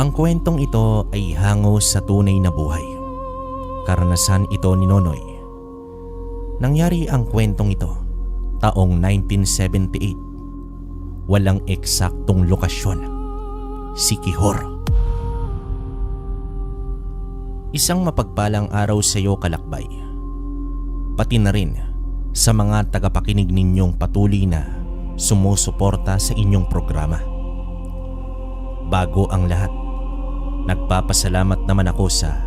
Ang kwentong ito ay hango sa tunay na buhay. Karanasan ito ni Nonoy. Nangyari ang kwentong ito taong 1978. Walang eksaktong lokasyon. Siquijor. Isang mapagpalang araw sa iyo, kalakbay. Pati na rin sa mga tagapakinig ninyong patuloy na sumusuporta sa inyong programa. Bago ang lahat, nagpapasalamat naman ako sa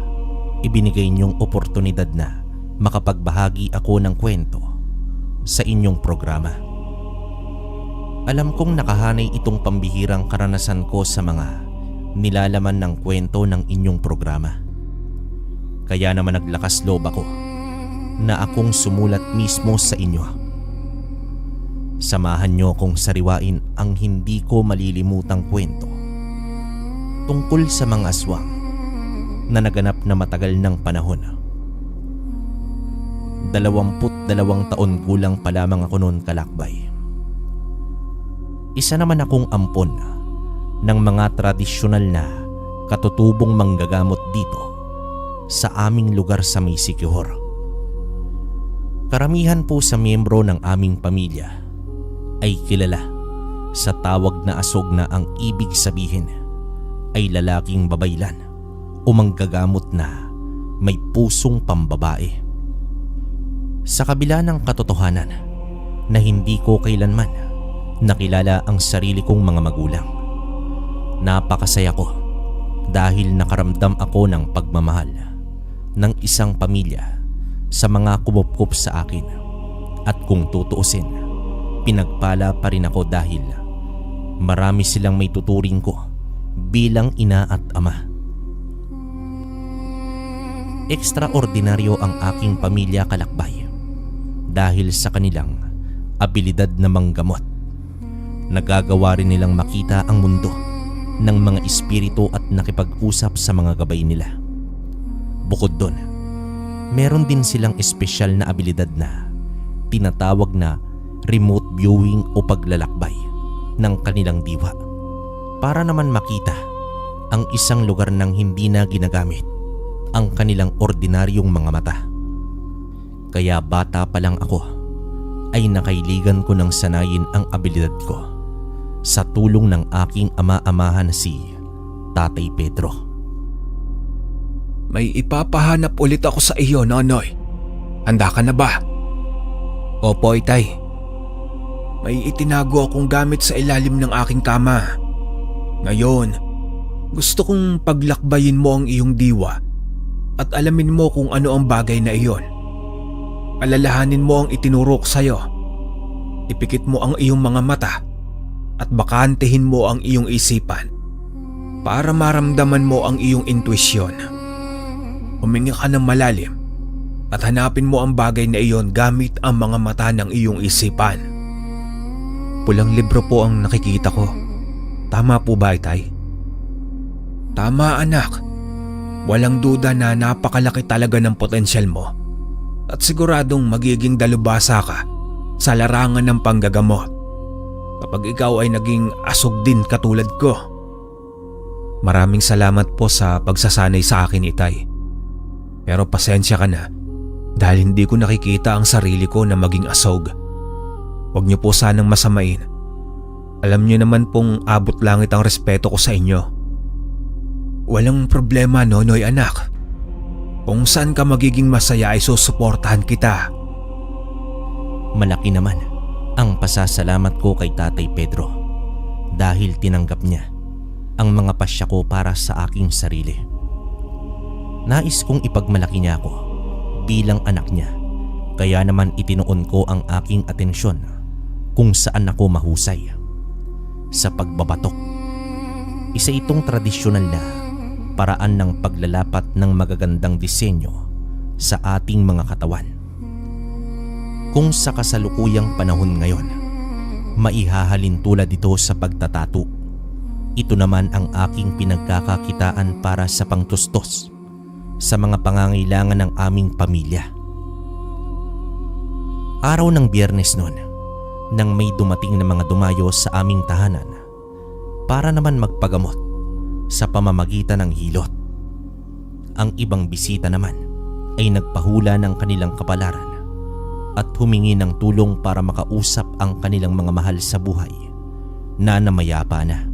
ibinigay niyong oportunidad na makapagbahagi ako ng kwento sa inyong programa. Alam kong nakahanay itong pambihirang karanasan ko sa mga nilalaman ng kwento ng inyong programa. Kaya naman naglakas loob ako na akong sumulat mismo sa inyo. Samahan niyo akong sariwain ang hindi ko malilimutang kwento tungkol sa mga aswang na naganap na matagal ng panahon. 22 taon gulang pa lamang ako noon, kalakbay. Isa naman akong ampon ng mga tradisyonal na katutubong manggagamot dito sa aming lugar sa may Siquijor. Karamihan po sa miyembro ng aming pamilya ay kilala sa tawag na asog na ang ibig sabihin ay lalaking babaylan o manggagamot na may pusong pambabae. Sa kabila ng katotohanan na hindi ko kailanman nakilala ang sarili kong mga magulang, napakasaya ko dahil nakaramdam ako ng pagmamahal ng isang pamilya sa mga kumupkup sa akin, at kung tutuusin, pinagpala pa rin ako dahil marami silang may tuturing ko bilang ina at ama. Ekstraordinaryo ang aking pamilya, kalakbay, dahil sa kanilang abilidad na manggamot. Nagagawa rin nilang makita ang mundo ng mga espiritu at nakipag-usap sa mga gabay nila. Bukod doon, meron din silang espesyal na abilidad na tinatawag na remote viewing o paglalakbay ng kanilang diwa para naman makita ang isang lugar nang hindi na ginagamit ang kanilang ordinaryong mga mata. Kaya bata pa lang ako ay nakailigan ko ng sanayin ang abilidad ko sa tulong ng aking ama-amahan si Tatay Pedro. May ipapahanap ulit ako sa iyo, Nonoy. Handa ka na ba? Opo, Itay. May itinago akong gamit sa ilalim ng aking kama. Ngayon, gusto kong paglakbayin mo ang iyong diwa at alamin mo kung ano ang bagay na iyon. Alalahanin mo ang itinuro ko sa'yo. Ipikit mo ang iyong mga mata at bakantehin mo ang iyong isipan para maramdaman mo ang iyong intuisyon. Huminga ka ng malalim at hanapin mo ang bagay na iyon gamit ang mga mata ng iyong isipan. Pulang libro po ang nakikita ko. Tama po ba, Itay? Tama, anak. Walang duda na napakalaki talaga ng potensyal mo at siguradong magiging dalubhasa ka sa larangan ng panggagamot kapag ikaw ay naging asog din katulad ko. Maraming salamat po sa pagsasanay sa akin, Itay. Pero pasensya ka na dahil hindi ko nakikita ang sarili ko na maging asog. Huwag niyo po sanang masamain. Alam niyo naman pong abot langit ang respeto ko sa inyo. Walang problema, Nonoy, anak. Kung saan ka magiging masaya ay susuportahan kita. Malaki naman ang pasasalamat ko kay Tatay Pedro dahil tinanggap niya ang mga pasya ko para sa aking sarili. Nais kong ipagmalaki niya ako bilang anak niya, kaya naman itinuon ko ang aking atensyon kung saan ako mahusay. Sa pagbabatok, isa itong tradisyonal na paraan ng paglalapat ng magagandang disenyo sa ating mga katawan. Kung sa kasalukuyang panahon ngayon, maihahalin tulad ito sa pagtatato. Ito naman ang aking pinagkakakitaan para sa pangtustos sa mga pangangailangan ng aming pamilya. Araw ng Biyernes noon, nang may dumating na mga dumayo sa aming tahanan para naman magpagamot sa pamamagitan ng hilot. Ang ibang bisita naman ay nagpahula ng kanilang kapalaran at humingi ng tulong para makausap ang kanilang mga mahal sa buhay na namayapa na.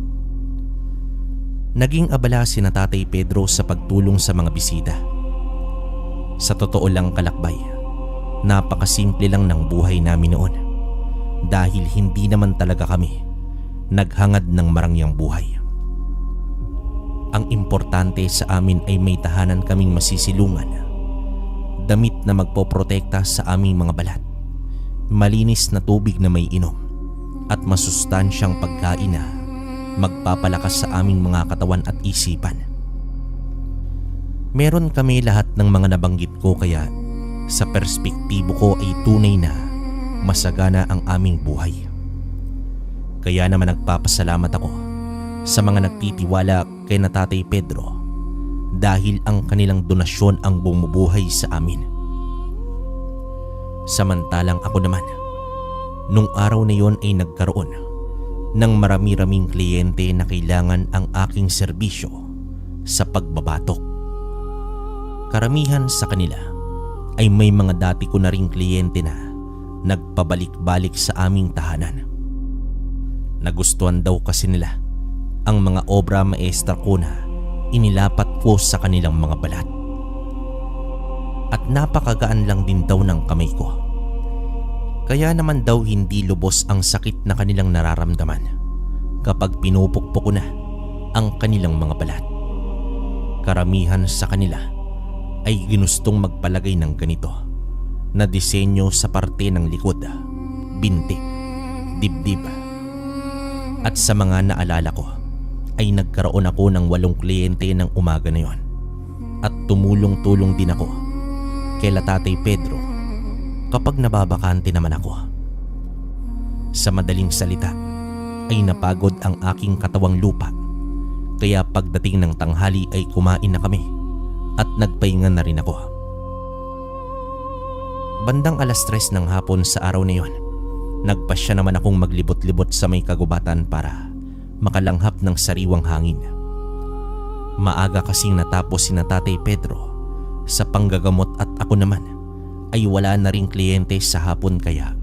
Naging abala si Tatay Pedro sa pagtulong sa mga bisita. Sa totoo lang kalakbay, napakasimple lang ng buhay namin noon dahil hindi naman talaga kami naghangad ng marangyang buhay. Ang importante sa amin ay may tahanan kaming masisilungan, damit na magpoprotekta sa aming mga balat, malinis na tubig na may inom, at masustansyang pagkain na magpapalakas sa aming mga katawan at isipan. Meron kami lahat ng mga nabanggit ko, kaya sa perspektibo ko ay tunay na masagana ang aming buhay. Kaya naman nagpapasalamat ako sa mga nagtitiwala kay Tatay Pedro dahil ang kanilang donasyon ang bumubuhay sa amin. Samantalang ako naman, nung araw na yon ay nagkaroon ng marami-raming kliyente na kailangan ang aking serbisyo sa pagbabatok. Karamihan sa kanila ay may mga dati ko na ring kliyente na nagpabalik-balik sa aming tahanan. Nagustuhan daw kasi nila ang mga obra maestra ko na inilapat ko sa kanilang mga balat. At napakagaan lang din daw ng kamay ko. Kaya naman daw hindi lubos ang sakit na kanilang nararamdaman kapag pinupukpok ko na ang kanilang mga balat. Karamihan sa kanila ay ginustong magpalagay ng ganito na disenyo sa parte ng likod, binti, dibdib. At sa mga naalala ko ay nagkaroon ako ng 8 kliyente ng umaga na yon, at tumulong-tulong din ako kay Tatay Pedro kapag nababakante naman ako. Sa madaling salita ay napagod ang aking katawang lupa, kaya pagdating ng tanghali ay kumain na kami at nagpahinga na rin ako. Bandang 3:00 ng hapon sa araw na yon, nagpasya naman akong maglibot-libot sa may kagubatan para makalanghap ng sariwang hangin. Maaga kasing natapos si Tatay Pedro sa panggagamot at ako naman ay wala na ring kliyente sa hapon, kaya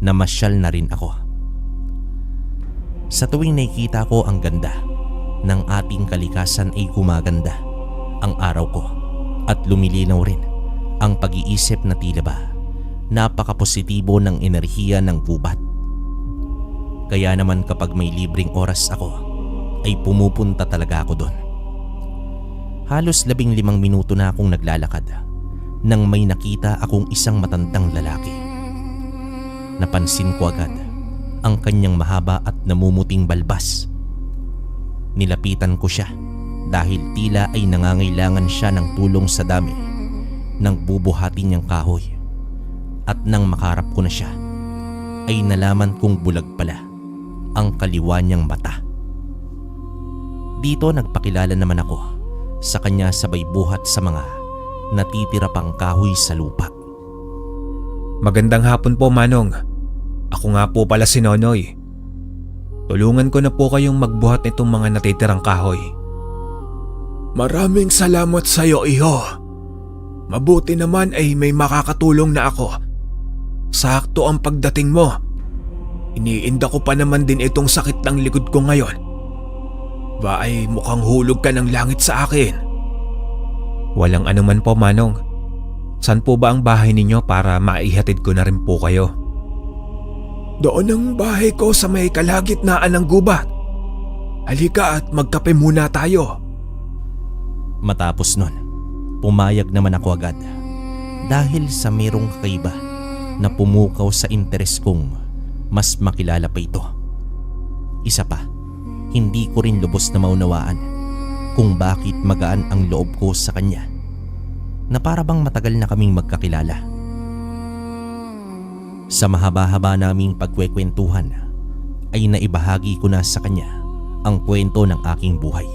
namasyal na rin ako. Sa tuwing nakikita ko ang ganda ng ating kalikasan ay gumaganda ang araw ko at lumilinaw rin ang pag-iisip na tila ba napaka-positibo ng enerhiya ng gubat. Kaya naman kapag may libreng oras ako ay pumupunta talaga ako doon. Halos 15 minuto na akong naglalakad nang may nakita akong isang matandang lalaki. Napansin ko agad ang kanyang mahaba at namumuting balbas. Nilapitan ko siya dahil tila ay nangangailangan siya ng tulong sa dami ng bubuhati niyang kahoy. At nang makarap ko na siya ay nalaman kong bulag pala ang kaliwa niyang mata. Dito nagpakilala naman ako sa kanya sabay buhat sa mga natitira pang kahoy sa lupa. Magandang hapon po, Manong. Ako nga po pala si Nonoy. Tulungan ko na po kayong magbuhat nitong mga natitirang kahoy. Maraming salamat sa iyo, iho. Mabuti naman ay may makakatulong na ako. Sakto ang pagdating mo. Iniinda ko pa naman din itong sakit ng likod ko ngayon. Ba ay mukhang hulog ka ng langit sa akin. Walang anuman po, Manong. Saan po ba ang bahay ninyo para maihatid ko na rin po kayo? Doon ang bahay ko sa may kalagitnaan ng gubat. Halika at magkape muna tayo. Matapos nun, pumayag naman ako agad dahil sa merong kakaiba na pumukaw sa interes kong mas makilala pa ito. Isa pa, hindi ko rin lubos na maunawaan kung bakit magaan ang loob ko sa kanya na para bang matagal na kaming magkakilala. Sa mahaba-haba naming pagkwekwentuhan ay naibahagi ko na sa kanya ang kwento ng aking buhay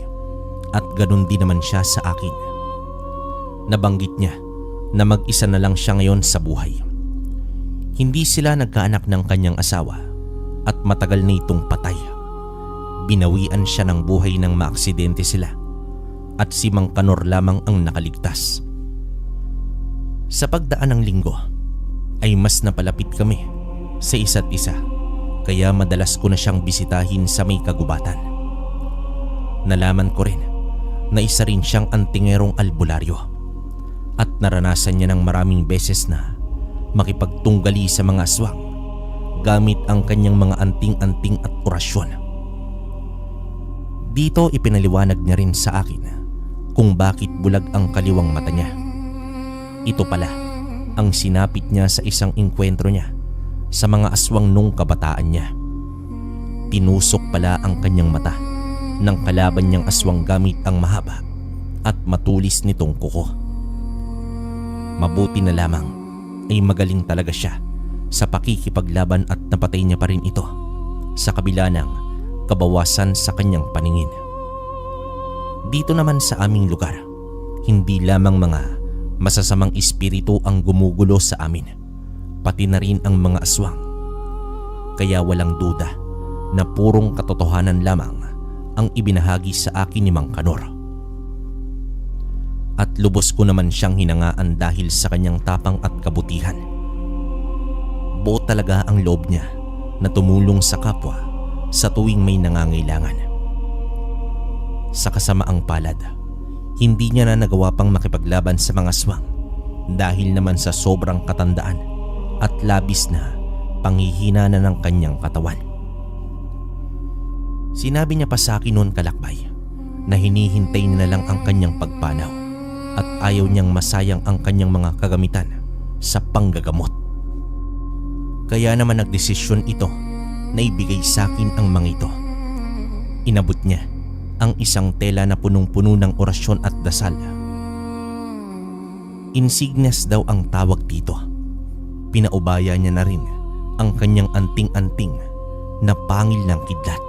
at ganun din naman siya sa akin. Nabanggit niya na mag-isa na lang siya ngayon sa buhay. Hindi sila nagkaanak ng kanyang asawa at matagal na itong patay. binawian siya ng buhay nang maaksidente sila at si Mang Kanor lamang ang nakaligtas. Sa pagdaan ng linggo ay mas napalapit kami sa isa't isa, kaya madalas ko na siyang bisitahin sa may kagubatan. Nalaman ko rin na isa rin siyang antingerong albularyo at naranasan niya ng maraming beses na makipagtunggali sa mga aswang gamit ang kanyang mga anting-anting at orasyon. Dito ipinaliwanag niya rin sa akin kung bakit bulag ang kaliwang mata niya. Ito pala ang sinapit niya sa isang engkwentro niya sa mga aswang nung kabataan niya. Tinusok pala ang kanyang mata ng kalaban niyang aswang gamit ang mahaba at matulis nitong kuko. Mabuti na lamang ay magaling talaga siya sa pakikipaglaban at napatay niya pa rin ito sa kabila ng kabawasan sa kanyang paningin. Dito naman sa aming lugar, hindi lamang mga masasamang espiritu ang gumugulo sa amin, pati na rin ang mga aswang. Kaya walang duda na purong katotohanan lamang ang ibinahagi sa akin ni Mang Kanor. At lubos ko naman siyang hinangaan dahil sa kanyang tapang at kabutihan. Buo talaga ang loob niya na tumulong sa kapwa sa tuwing may nangangailangan. Sa kasamaang palad, hindi niya na nagawa pang makipaglaban sa mga aswang dahil naman sa sobrang katandaan at labis na panghihina na ng kanyang katawan. Sinabi niya pa sa akin noon, kalakbay, na hinihintay niya na lang ang kanyang pagpanaw at ayaw niyang masayang ang kanyang mga kagamitan sa panggagamot. Kaya naman nagdesisyon ito na ibigay sa akin ang mga ito. Inabot niya ang isang tela na punong-puno ng orasyon at dasal. Insignias daw ang tawag dito. Pinaubaya niya na rin ang kanyang anting-anting na pangil ng kidlat.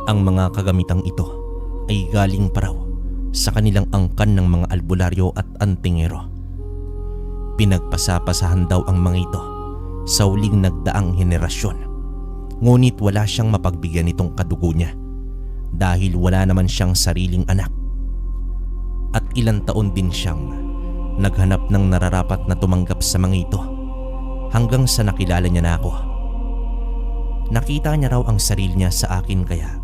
Ang mga kagamitang ito ay galing pa raw sa kanilang angkan ng mga albularyo at antingero. Pinagpasapasahan daw ang mga ito sa huling nagdaang henerasyon. Ngunit wala siyang mapagbigyan nitong kadugo niya dahil wala naman siyang sariling anak. At ilang taon din siyang naghanap ng nararapat na tumanggap sa mga ito hanggang sa nakilala niya na ako. Nakita niya raw ang sarili niya sa akin, kaya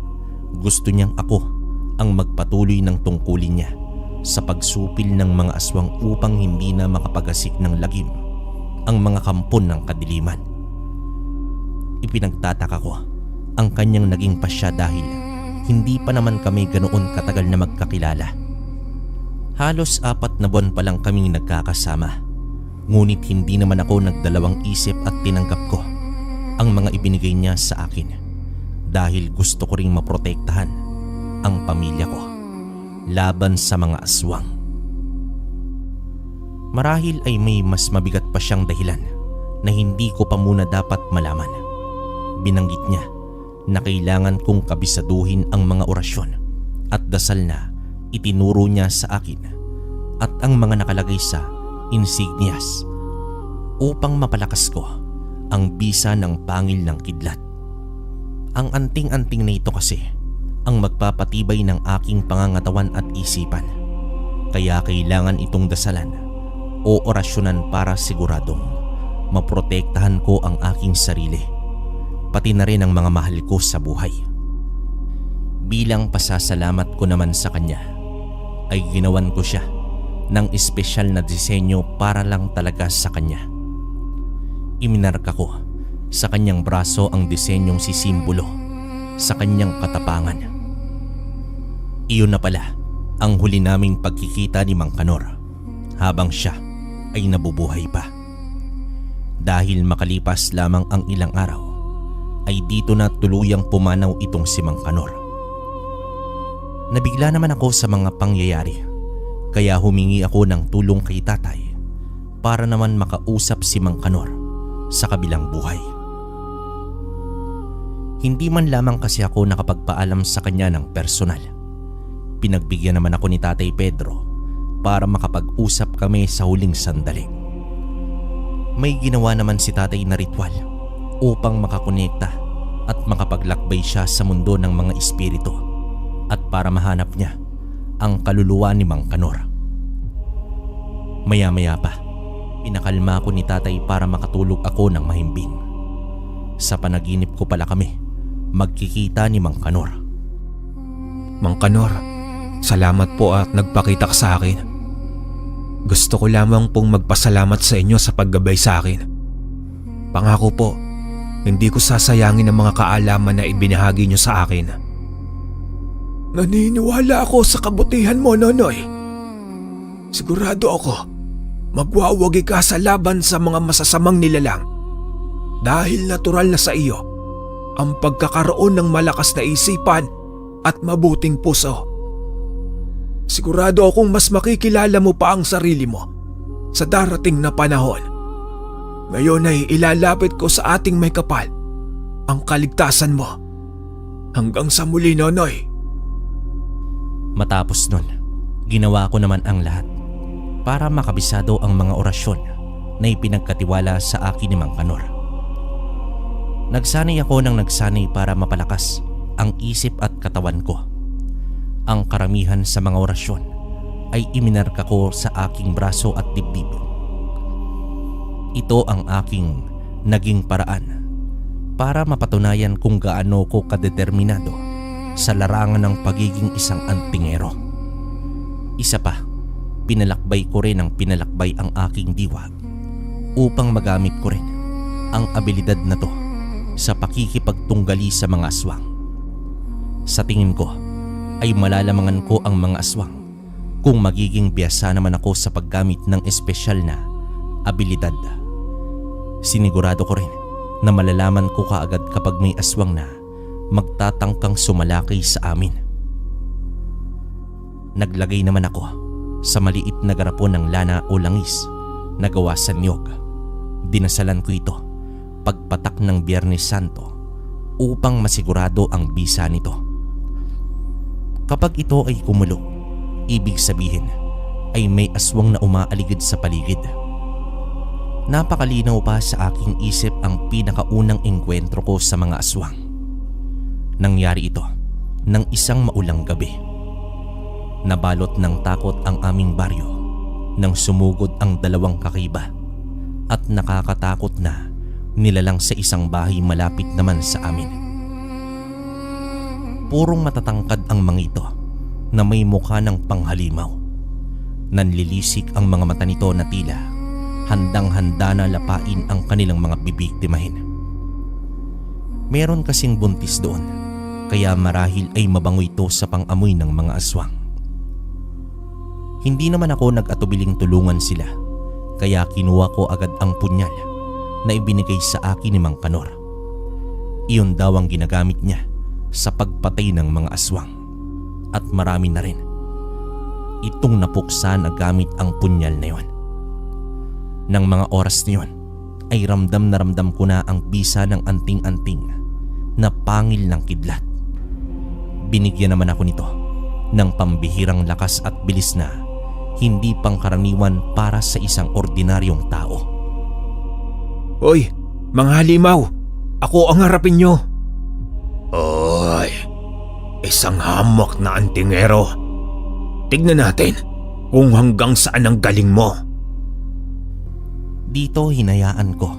gusto niyang ako ang magpatuloy ng tungkulin niya sa pagsupil ng mga aswang upang hindi na makapagasik ng lagim ang mga kampon ng kadiliman. Ipinagtataka ko ang kanyang naging pasya dahil hindi pa naman kami ganoon katagal na magkakilala. Halos 4 na buwan pa lang kaming nagkakasama. Ngunit hindi naman ako nagdalawang isip at tinanggap ko ang mga ibinigay niya sa akin dahil gusto ko ring maprotektahan ang pamilya ko laban sa mga aswang. Marahil ay may mas mabigat pa siyang dahilan na hindi ko pa muna dapat malaman. Binanggit niya na kailangan kong kabisaduhin ang mga orasyon at dasal na itinuro niya sa akin at ang mga nakalagay sa insignias upang mapalakas ko ang bisa ng pangil ng kidlat. Ang anting-anting na ito kasi ang magpapatibay ng aking pangangatawan at isipan, kaya kailangan itong dasalan o orasyonan para siguradong maprotektahan ko ang aking sarili, pati na rin ang mga mahal ko sa buhay. Bilang pasasalamat ko naman sa kanya, ay ginawan ko siya ng espesyal na disenyo para lang talaga sa kanya. Iminarka ko sa kanyang braso ang disenyong sisimbolo sa kanyang katapangan. Iyon na pala ang huli naming pagkikita ni Mang Kanor habang siya ay nabubuhay pa. Dahil makalipas lamang ang ilang araw, ay dito na tuluyang pumanaw itong si Mang Kanor. Nabigla naman ako sa mga pangyayari, kaya humingi ako ng tulong kay tatay para naman makausap si Mang Kanor sa kabilang buhay. Hindi man lamang kasi ako nakapagpaalam sa kanya ng personal. Pinagbigyan naman ako ni Tatay Pedro para makapag-usap kami sa huling sandali. May ginawa naman si tatay na ritual upang makakonekta at makapaglakbay siya sa mundo ng mga espiritu at para mahanap niya ang kaluluwa ni Mang Kanor. Maya-maya pa, pinakalma ko ni tatay para makatulog ako ng mahimbing. Sa panaginip ko pala kami magkikita ni Mang Kanor. Mang Kanor, salamat po at nagpakita ka sa akin. Gusto ko lamang pong magpasalamat sa inyo sa paggabay sa akin. Pangako po, hindi ko sasayangin ang mga kaalaman na ibinahagi niyo sa akin. Naniniwala ako sa kabutihan mo, Nonoy. Sigurado ako, magwawagi ka sa laban sa mga masasamang nilalang. Dahil natural na sa iyo ang pagkakaroon ng malakas na isipan at mabuting puso. Sigurado akong mas makikilala mo pa ang sarili mo sa darating na panahon. Ngayon ay ilalapit ko sa ating may kapal ang kaligtasan mo. Hanggang sa muli, Nonoy. Matapos nun, ginawa ko naman ang lahat para makabisado ang mga orasyon na ipinagkatiwala sa akin ni Mang Kanor. Nagsanay ako ng nagsanay para mapalakas ang isip at katawan ko. Ang karamihan sa mga orasyon ay iminarka ko sa aking braso at dibdib. Ito ang aking naging paraan para mapatunayan kung gaano ko kadeterminado sa larangan ng pagiging isang antingero. Isa pa, pinalakbay ko rin ang pinalakbay ang aking diwa upang magamit ko rin ang abilidad na to sa pakikipagtunggali sa mga aswang. Sa tingin ko ay malalamangan ko ang mga aswang kung magiging biyasa naman ako sa paggamit ng espesyal na abilidad. Sinigurado ko rin na malalaman ko kaagad kapag may aswang na magtatangkang sumalaki sa amin. Naglagay naman ako sa maliit na garapon ng lana o langis na gawa sa niyog. Dinasalan ko ito pagpatak ng Biyernes Santo upang masigurado ang bisa nito. Kapag ito ay kumulo, ibig sabihin ay may aswang na umaaligid sa paligid. Napakalinaw pa sa aking isip ang pinakaunang engkwentro ko sa mga aswang. Nangyari ito ng isang maulang gabi. Nabalot ng takot ang aming baryo nang sumugod ang dalawang kakaiba at nakakatakot na nilalang sa isang bahay malapit naman sa amin. Purong matatangkad ang mga ito na may mukha ng panghalimaw. Nanlilisik ang mga mata nito na tila handang-handa na lapain ang kanilang mga bibiktimahin. Meron kasing buntis doon, kaya marahil ay mabango ito sa pang-amoy ng mga aswang. Hindi naman ako nag-atubiling tulungan sila, kaya kinuha ko agad ang punyal na ibinigay sa akin ni Mang Kanor. Iyon daw ang ginagamit niya sa pagpatay ng mga aswang, at marami na rin itong napuksa na gamit ang punyal na yon. Nang mga oras na yon ay ramdam na ramdam ko na ang bisa ng anting-anting na pangil ng kidlat. Binigyan naman ako nito ng pambihirang lakas at bilis na hindi pangkaraniwan para sa isang ordinaryong tao. Hoy, mga halimaw! Ako ang harapin nyo! Oy, isang hamok na antingero. Tignan natin kung hanggang saan ang galing mo. Dito hinayaan ko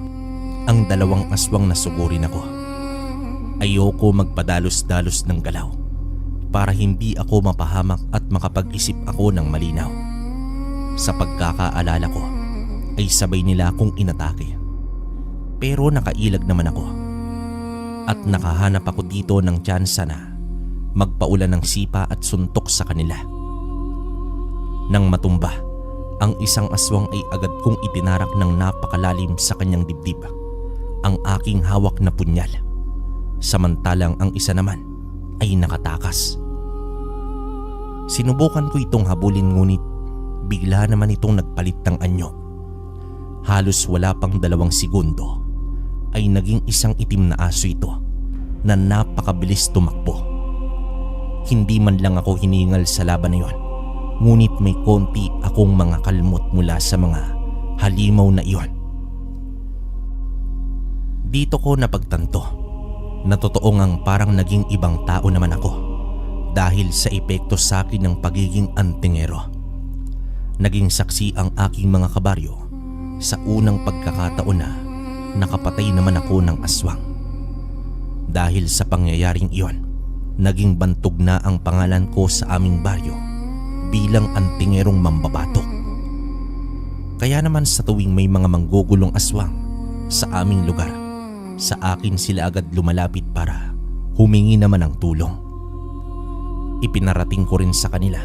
ang dalawang aswang na sugurin ako. Ayoko magpadalos-dalos ng galaw para hindi ako mapahamak at makapag-isip ako ng malinaw. Sa pagkakaalala ko ay sabay nila akong inatake. Pero nakailag naman ako at nakahanap ako dito ng tsansa na magpaulan ng sipa at suntok sa kanila. Nang matumba, ang isang aswang ay agad kong itinarak ng napakalalim sa kanyang dibdib ang aking hawak na punyal, samantalang ang isa naman ay nakatakas. Sinubukan ko itong habulin ngunit bigla naman itong nagpalit ng anyo. Halos wala pang 2 segundo ay naging isang itim na aso ito na napakabilis tumakbo. Hindi man lang ako hiningal sa laban na yon, ngunit may konti akong mga kalmot mula sa mga halimaw na iyon. Dito ko napagtanto na totoo ngang parang naging ibang tao naman ako dahil sa epekto sa akin ng pagiging antingero. Naging saksi ang aking mga kabaryo sa unang pagkakataon na nakapatay naman ako ng aswang. Dahil sa pangyayaring iyon, naging bantog na ang pangalan ko sa aming baryo bilang antingerong mambabatok. Kaya naman sa tuwing may mga manggugulong aswang sa aming lugar, sa akin sila agad lumalapit para humingi naman ng tulong. Ipinarating ko rin sa kanila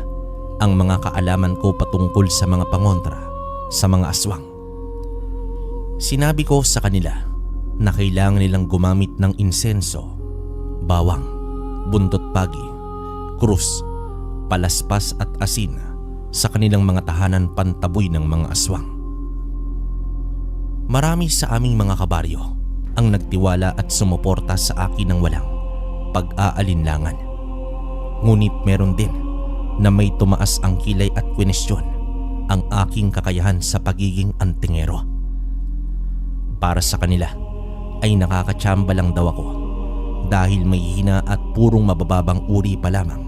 ang mga kaalaman ko patungkol sa mga pangontra sa mga aswang. Sinabi ko sa kanila na kailangan nilang gumamit ng insenso, bawang, buntot pagi, krus, palaspas at asin sa kanilang mga tahanan pantaboy ng mga aswang. Marami sa aming mga kabaryo ang nagtiwala at sumuporta sa akin ng walang pag-aalinlangan. Ngunit meron din na may tumaas ang kilay at kwenestyon ang aking kakayahan sa pagiging antingero. Para sa kanila ay nakakatsamba lang daw ako dahil may hina at purong mabababang uri pa lamang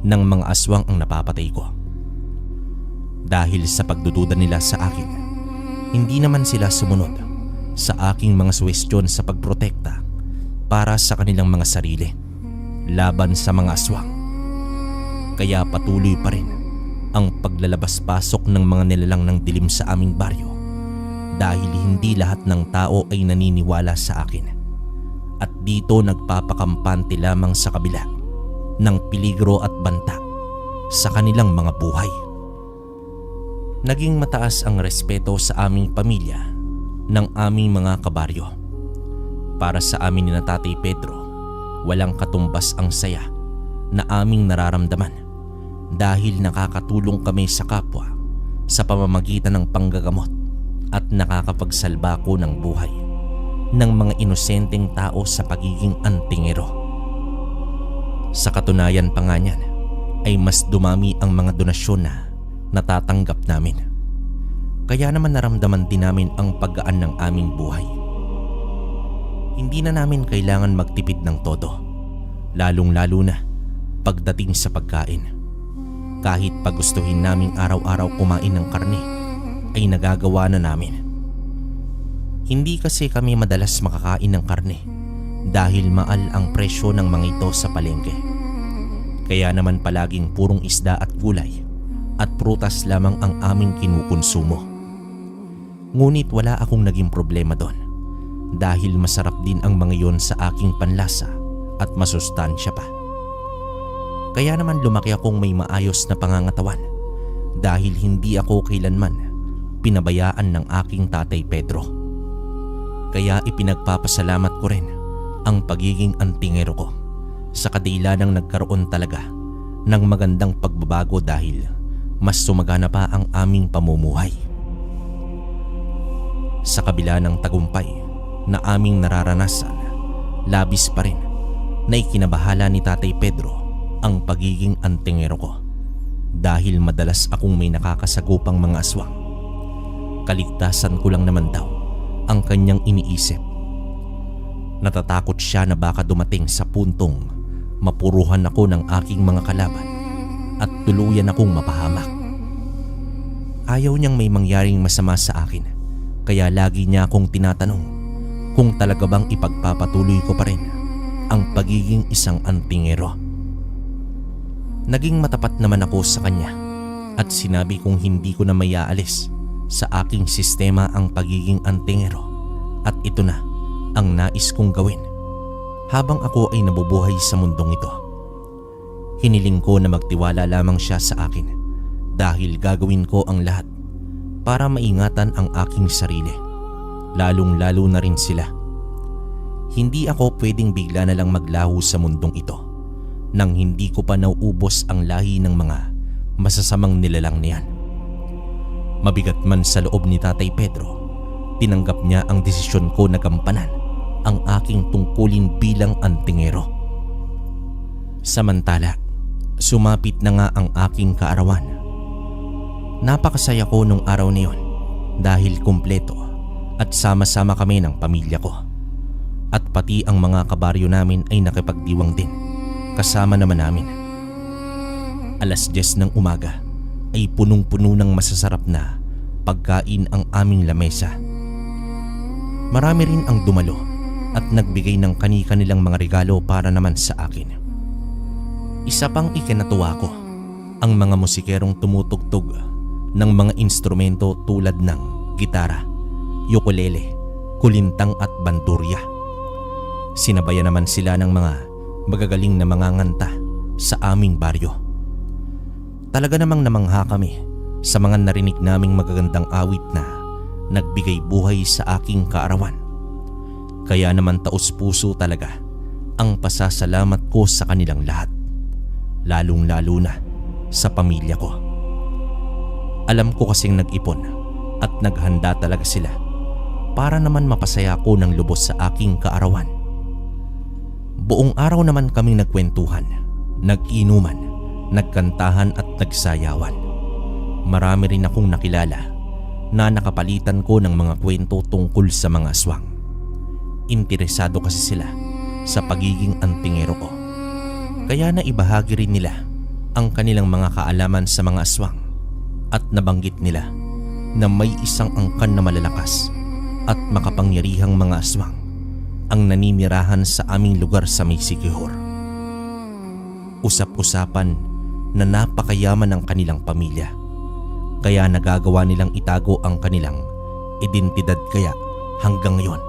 ng mga aswang ang napapatay ko. Dahil sa pagdududa nila sa akin, hindi naman sila sumunod sa aking mga suwestyon sa pagprotekta para sa kanilang mga sarili laban sa mga aswang. Kaya patuloy pa rin ang paglalabas-pasok ng mga nilalang ng dilim sa aming baryo dahil hindi lahat ng tao ay naniniwala sa akin. At dito nagpapakampante lamang sa kabila ng peligro at banta sa kanilang mga buhay. Naging mataas ang respeto sa aming pamilya ng aming mga kabaryo. Para sa amin ni na Tatay Pedro, walang katumbas ang saya na aming nararamdaman dahil nakakatulong kami sa kapwa sa pamamagitan ng panggagamot at nakakapagsalba ko ng buhay ng mga inosenteng tao sa pagiging antingero. Sa katunayan pa nga niyan ay mas dumami ang mga donasyon na natatanggap namin. Kaya naman naramdaman din namin ang paggaan ng aming buhay. Hindi na namin kailangan magtipid ng todo, lalong-lalo na pagdating sa pagkain. Kahit pagustuhin naming araw-araw kumain ng karne, ay nagagawa na namin. Hindi kasi kami madalas makakain ng karne dahil mahal ang presyo ng mga ito sa palengke. Kaya naman palaging purong isda at gulay at prutas lamang ang aming kinukonsumo. Ngunit wala akong naging problema doon dahil masarap din ang mga yon sa aking panlasa at masustansya pa. Kaya naman lumaki akong may maayos na pangangatawan dahil hindi ako kailanman pinabayaan ng aking Tatay Pedro. Kaya ipinagpapasalamat ko rin ang pagiging antingero ko sa kadila ng nagkaroon talaga ng magandang pagbabago dahil mas sumagana pa ang aming pamumuhay. Sa kabila ng tagumpay na aming nararanasan, labis pa rin na ikinabahala ni Tatay Pedro ang pagiging antingero ko dahil madalas akong may nakakasagupang mga aswang. Kaligtasan ko lang naman daw ang kanyang iniisip. Natatakot siya na baka dumating sa puntong mapuruhan ako ng aking mga kalaban at tuluyan akong mapahamak. Ayaw niyang may mangyaring masama sa akin, kaya lagi niya akong tinatanong kung talaga bang ipagpapatuloy ko pa rin ang pagiging isang antingero. Naging matapat naman ako sa kanya at sinabi kong hindi ko na maiaalis sa aking sistema ang pagiging antingero at ito na ang nais kong gawin habang ako ay nabubuhay sa mundong ito. Hiniling ko na magtiwala lamang siya sa akin dahil gagawin ko ang lahat para maingatan ang aking sarili, lalong-lalo na rin sila. Hindi ako pwedeng bigla na lang maglaho sa mundong ito nang hindi ko pa nauubos ang lahi ng mga masasamang nilalang niyan. Mabigat man sa loob ni Tatay Pedro, tinanggap niya ang desisyon ko na gampanan ang aking tungkulin bilang antingero. Samantala, sumapit na nga ang aking kaarawan. Napakasaya ko nung araw na yun dahil kumpleto at sama-sama kami ng pamilya ko. at pati ang mga kabaryo namin ay nakipagdiwang din. Kasama naman namin. 10:00 ng umaga ay punong-puno ng masasarap na pagkain ang aming lamesa. Marami rin ang dumalo at nagbigay ng kani-kanilang mga regalo para naman sa akin. Isa pang ikinatuwa ko, ang mga musikerong tumutugtog ng mga instrumento tulad ng gitara, ukulele, kulintang at bandurya. Sinabayan naman sila ng mga magagaling na mga nganta sa aming baryo. Talaga namang namangha kami sa mga narinig naming magagandang awit na nagbigay buhay sa aking kaarawan. Kaya naman taos-puso talaga ang pasasalamat ko sa kanilang lahat, lalong-lalo na sa pamilya ko. Alam ko kasing nag-ipon at naghanda talaga sila para naman mapasaya ko ng lubos sa aking kaarawan. Buong araw naman kaming nagkwentuhan, nag-inuman, nagkantahan at nagsayawan. Marami rin akong nakilala na nakapalitan ko ng mga kwento tungkol sa mga aswang. Interesado kasi sila sa pagiging antingero ko. Kaya naibahagi rin nila ang kanilang mga kaalaman sa mga aswang at nabanggit nila na may isang angkan na malalakas at makapangyarihang mga aswang ang naninirahan sa aming lugar sa may Siquijor. Usap-usapan na napakayaman ng kanilang pamilya, kaya nagagawa nilang itago ang kanilang identidad, kaya hanggang ngayon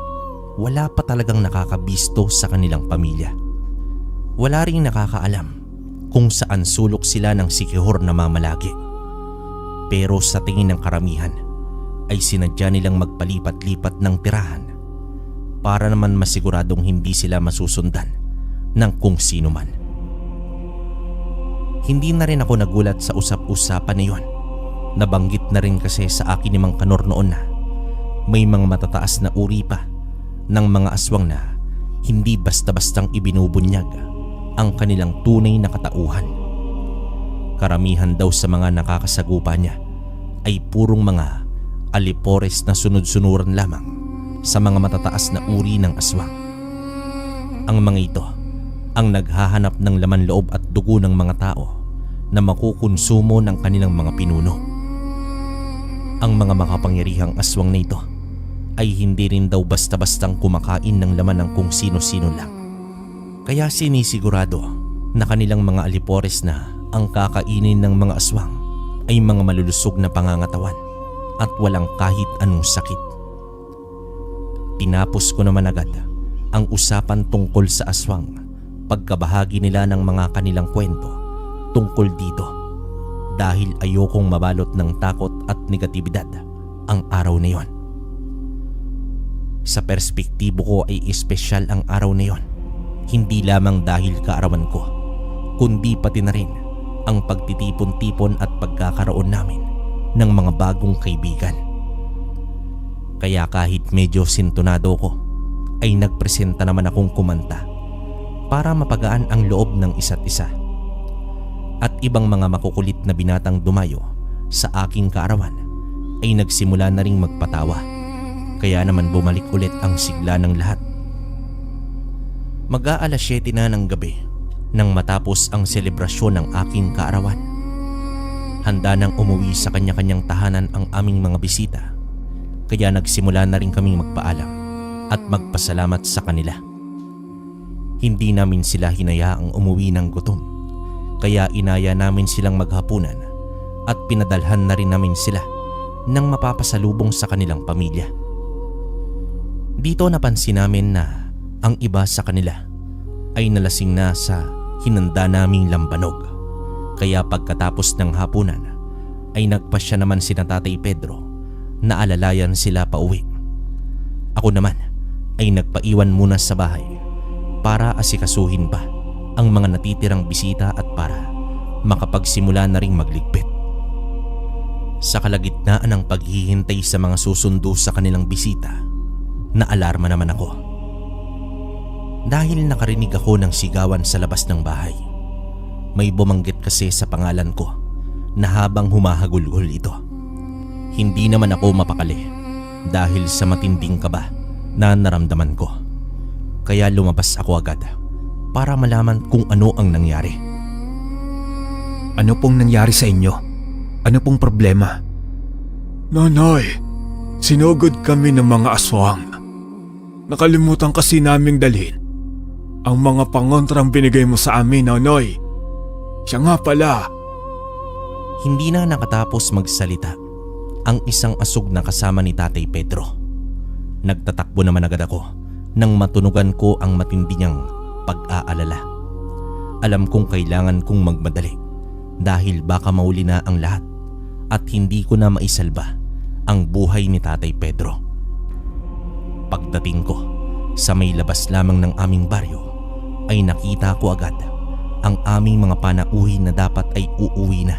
wala pa talagang nakakabisto sa kanilang pamilya. Wala ring nakakaalam kung saan sulok sila ng Siquijor na mamalagi. Pero sa tingin ng karamihan ay sinadya nilang magpalipat-lipat ng tirahan para naman masiguradong hindi sila masusundan ng kung sino man. Hindi na rin ako nagulat sa usap-usapan na yun. Nabanggit na rin kasi sa akin ni Mang Kanor noon na may mga matataas na uri pa ng mga aswang na hindi basta-bastang ibinubunyag ang kanilang tunay na katauhan. Karamihan daw sa mga nakakasagupa niya ay purong mga alipores na sunod-sunuran lamang sa mga matataas na uri ng aswang. Ang mga ito ang naghahanap ng laman loob at dugo ng mga tao na makukonsumo ng kanilang mga pinuno. Ang mga makapangyarihang aswang na ito ay hindi rin daw basta-bastang kumakain ng laman ng kung sino-sino lang. Kaya sinisigurado na kanilang mga alipores na ang kakainin ng mga aswang ay mga malulusog na pangangatawan at walang kahit anong sakit. Tinapos ko naman agad ang usapan tungkol sa aswang pagkabahagi nila ng mga kanilang kwento tungkol dito, dahil ayokong mabalot ng takot at negatibidad ang araw na yon. Sa perspektibo ko ay espesyal ang araw na yon, hindi lamang dahil kaarawan ko, kundi pati na rin ang pagtitipon-tipon at pagkakaroon namin ng mga bagong kaibigan. Kaya kahit medyo sintonado ko, ay nagpresenta naman akong kumanta para mapagaan ang loob ng isa't isa. At ibang mga makukulit na binatang dumayo sa aking kaarawan ay nagsimula na ring magpatawa. Kaya naman bumalik ulit ang sigla ng lahat. Mag-aalas 7 na ng gabi nang matapos ang selebrasyon ng aking kaarawan. Handa nang umuwi sa kanya-kanyang tahanan ang aming mga bisita, kaya nagsimula na rin kaming magpaalam at magpasalamat sa kanila. Hindi namin sila hinayaang umuwi ng gutom, kaya inaya namin silang maghapunan at pinadalhan na rin namin sila ng mapapasalubong sa kanilang pamilya. Dito napansin namin na ang iba sa kanila ay nalasing na sa hinanda naming lambanog, kaya pagkatapos ng hapunan ay nagpasya naman sina Tatay Pedro na alalayan sila pauwi. Ako naman ay nagpaiwan muna sa bahay para asikasuhin pa ang mga natitirang bisita at para makapagsimula na ring magligpit. Sa kalagitnaan ng paghihintay sa mga susundo sa kanilang bisita, naalarma naman ako. Dahil nakarinig ako ng sigawan sa labas ng bahay. May bumanggit kasi sa pangalan ko na habang humahagulgol ito. Hindi naman ako mapakali dahil sa matinding kaba na naramdaman ko. Kaya lumabas ako agad para malaman kung ano ang nangyari. Ano pong nangyari sa inyo? Ano pong problema? Nanay, sinugod kami ng mga aswang. Nakalimutan kasi naming dalhin ang mga pangontrang binigay mo sa amin, Nonoy. Siya nga pala. Hindi na nakatapos magsalita ang isang asog na kasama ni Tatay Pedro. Nagtatakbo naman agad ako nang matunugan ko ang matindi niyang pag-aalala. Alam kong kailangan kong magmadali dahil baka mauli na ang lahat at hindi ko na maisalba ang buhay ni Tatay Pedro. Pagdating ko sa may labas lamang ng aming baryo ay nakita ko agad ang aming mga panauhin na dapat ay uuwi na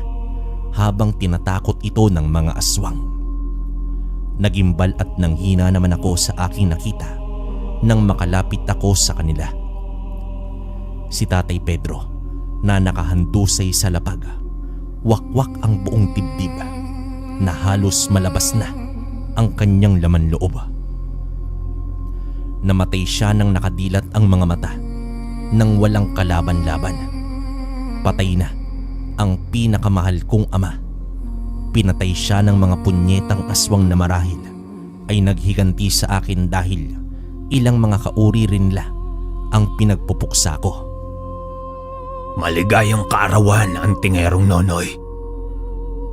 habang tinatakot ito ng mga aswang. Nagimbal at nanghina naman ako sa aking nakita nang makalapit ako sa kanila. Si Tatay Pedro na nakahandusay sa lapag, wakwak ang buong dibdib na halos malabas na ang kanyang laman loob. Namatay siya nang nakadilat ang mga mata nang walang kalaban-laban. Patay na ang pinakamahal kong ama. Pinatay siya ng mga punyetang aswang na marahil ay naghiganti sa akin dahil ilang mga kauri rin nila ang pinagpupuksa ko. Maligayang kaarawan ang tingerong Nonoy.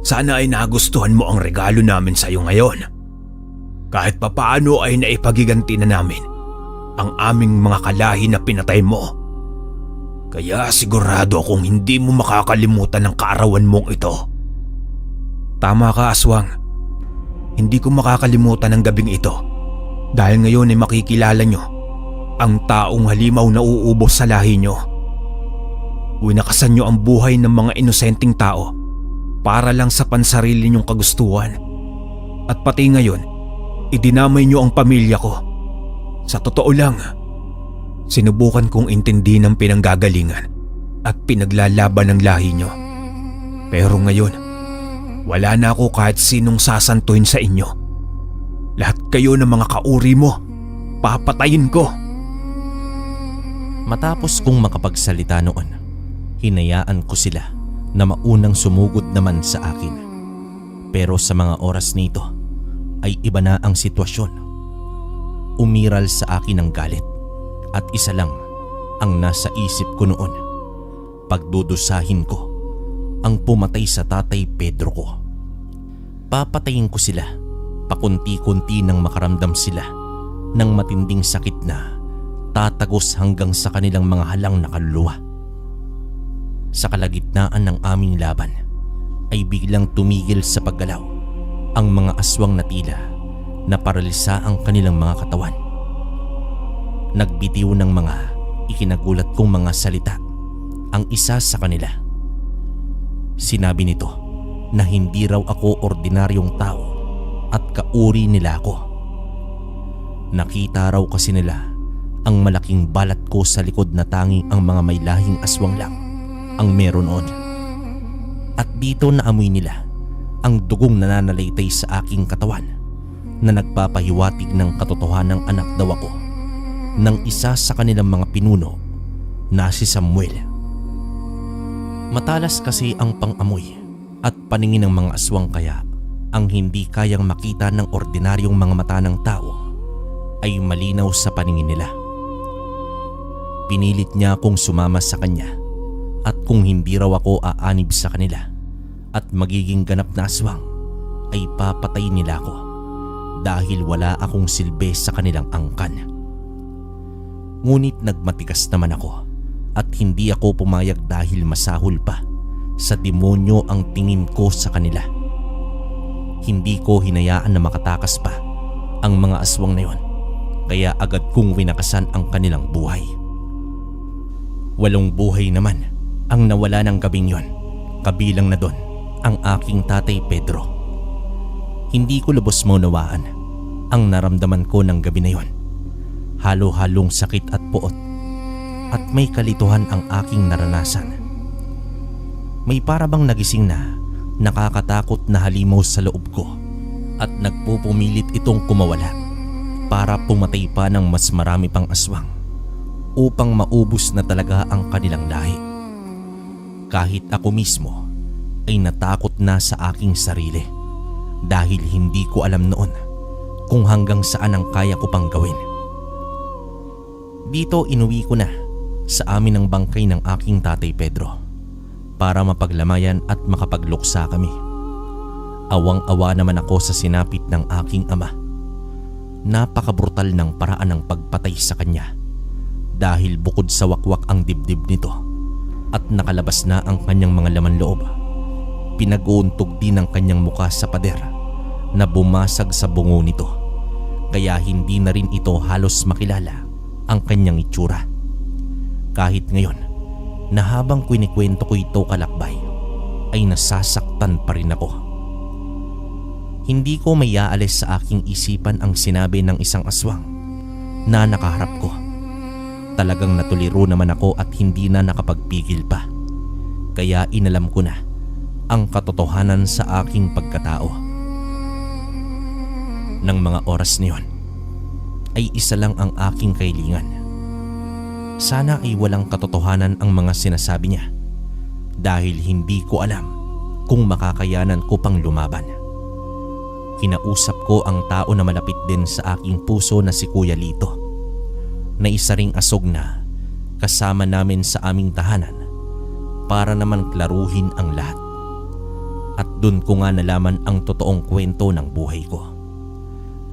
Sana ay nagustuhan mo ang regalo namin sa iyo ngayon. Kahit papaano ay naipagiganti na namin ang aming mga kalahi na pinatay mo. Kaya sigurado akong hindi mo makakalimutan ang kaarawan mong ito. Tama ka, aswang. Hindi ko makakalimutan ang gabing ito dahil ngayon ay makikilala nyo ang taong halimaw na uubos sa lahi nyo. Winakasan nyo ang buhay ng mga inosenteng tao para lang sa pansarili nyong kagustuhan. At pati ngayon, idinamay nyo ang pamilya ko. Sa totoo lang, sinubukan kong intindihin ang pinanggagalingan at pinaglalaban ng lahi nyo. Pero ngayon, wala na ako kahit sinong sasantuhin sa inyo. Lahat kayo ng mga kauri mo, papatayin ko. Matapos kong makapagsalita noon, hinayaan ko sila na maunang sumugod naman sa akin. Pero sa mga oras nito ay iba na ang sitwasyon. Umiral sa akin ang galit at isa lang ang nasa isip ko noon. Pagdudusahin ko ang pumatay sa Tatay Pedro ko. Papatayin ko sila pakunti-kunti nang makaramdam sila ng matinding sakit na tatagos hanggang sa kanilang mga halang na kaluluwa. Sa kalagitnaan ng aming laban ay biglang tumigil sa paggalaw ang mga aswang na tila na paralisa ang kanilang mga katawan. Nagbitiw ng mga ikinagulat kong mga salita ang isa sa kanila. Sinabi nito na hindi raw ako ordinaryong tao at kauri nila ako. Nakita raw kasi nila ang malaking balat ko sa likod na tanging ang mga may lahing aswang lang ang meron noon. At dito naamoy nila ang dugong nananalaytay sa aking katawan na nagpapahiwatig ng katotohanang anak daw ako ng isa sa kanilang mga pinuno na si Samuel. Matalas kasi ang pang-amoy at paningin ng mga aswang kaya ang hindi kayang makita ng ordinaryong mga mata ng tao ay malinaw sa paningin nila. Pinilit niya akong sumama sa kanya at kung hindi raw ako aanib sa kanila at magiging ganap na aswang ay papatay nila ako dahil wala akong silbi sa kanilang angkan. Ngunit nagmatigas naman ako at hindi ako pumayag dahil masahol pa sa demonyo ang tingin ko sa kanila. Hindi ko hinayaan na makatakas pa ang mga aswang na yon, kaya agad kong winakasan ang kanilang buhay. 8 buhay naman ang nawala ng gabing yon, kabilang na doon ang aking Tatay Pedro. Hindi ko lubos maunawaan ang naramdaman ko ng gabi na yon. Halo-halong sakit at puot at may kalituhan ang aking naranasan. May parabang nagising na nakakatakot na halimaw sa loob ko at nagpupumilit itong kumawala para pumatay pa ng mas marami pang aswang upang maubos na talaga ang kanilang lahi. Kahit ako mismo ay natakot na sa aking sarili dahil hindi ko alam noon kung hanggang saan ang kaya ko pang gawin. Dito inuwi ko na sa amin ang bangkay ng aking tatay Pedro para mapaglamayan at makapagluksa kami. Awang-awa naman ako sa sinapit ng aking ama. Napakabrutal ng paraan ng pagpatay sa kanya dahil bukod sa wakwak ang dibdib nito at nakalabas na ang kanyang mga laman loob, pinag-uuntog din ang kanyang muka sa pader na bumasag sa bungo nito, kaya hindi na rin ito halos makilala ang kanyang itsura. Kahit ngayon na habang kwinikwento ko ito kalakbay ay nasasaktan pa rin ako. Hindi ko maiaalis sa aking isipan ang sinabi ng isang aswang na nakaharap ko. Talagang natuliro naman ako at hindi na nakapagpigil pa. Kaya inalam ko na ang katotohanan sa aking pagkatao. Nang mga oras na yun, ay isa lang ang aking kailingan. Sana ay walang katotohanan ang mga sinasabi niya dahil hindi ko alam kung makakayanan ko pang lumaban. Kinausap ko ang tao na malapit din sa aking puso na si Kuya Lito, na isa ring asog na kasama namin sa aming tahanan para naman klaruhin ang lahat. At dun ko nga nalaman ang totoong kwento ng buhay ko.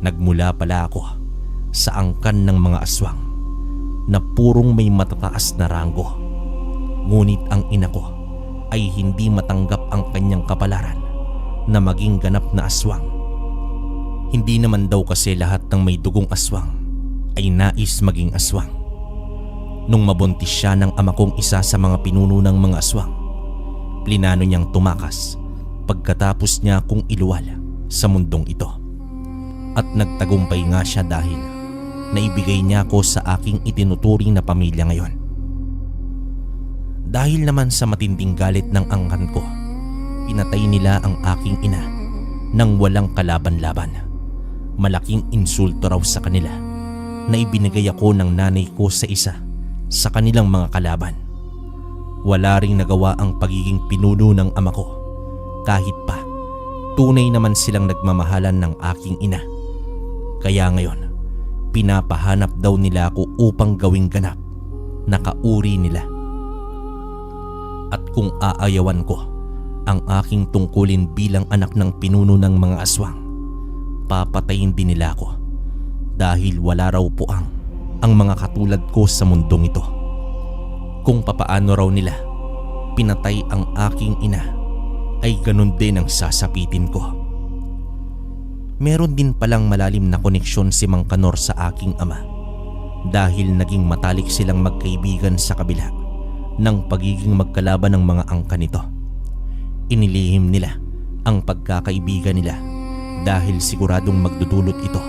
Nagmula pala ako sa angkan ng mga aswang na purong may matataas na ranggo. Ngunit ang ina ko ay hindi matanggap ang kanyang kapalaran na maging ganap na aswang. Hindi naman daw kasi lahat ng may dugong aswang ay nais maging aswang. Nung mabuntis siya ng ama kong isa sa mga pinuno ng mga aswang, plinano niyang tumakas pagkatapos niya akong iluwal sa mundong ito. At nagtagumpay nga siya dahil naibigay niya ako sa aking itinuturing na pamilya ngayon. Dahil naman sa matinding galit ng angkan ko, pinatay nila ang aking ina nang walang kalaban-laban. Malaking insulto raw sa kanila na ibinigay ako ng nanay ko sa isa sa kanilang mga kalaban. Wala ring nagawa ang pagiging pinuno ng ama ko. Kahit pa, tunay naman silang nagmamahalan ng aking ina. Kaya ngayon, pinapahanap daw nila ako upang gawing ganap na kauri nila. At kung aayawan ko ang aking tungkulin bilang anak ng pinuno ng mga aswang, papatayin din nila ako dahil wala raw puang ang mga katulad ko sa mundong ito. Kung papaano raw nila pinatay ang aking ina, ay ganun din ang sasapitin ko. Meron din palang malalim na koneksyon si Mang Kanor sa aking ama dahil naging matalik silang magkaibigan sa kabila ng pagiging magkalaban ng mga angka nito. Inilihim nila ang pagkakaibigan nila dahil siguradong magdudulot ito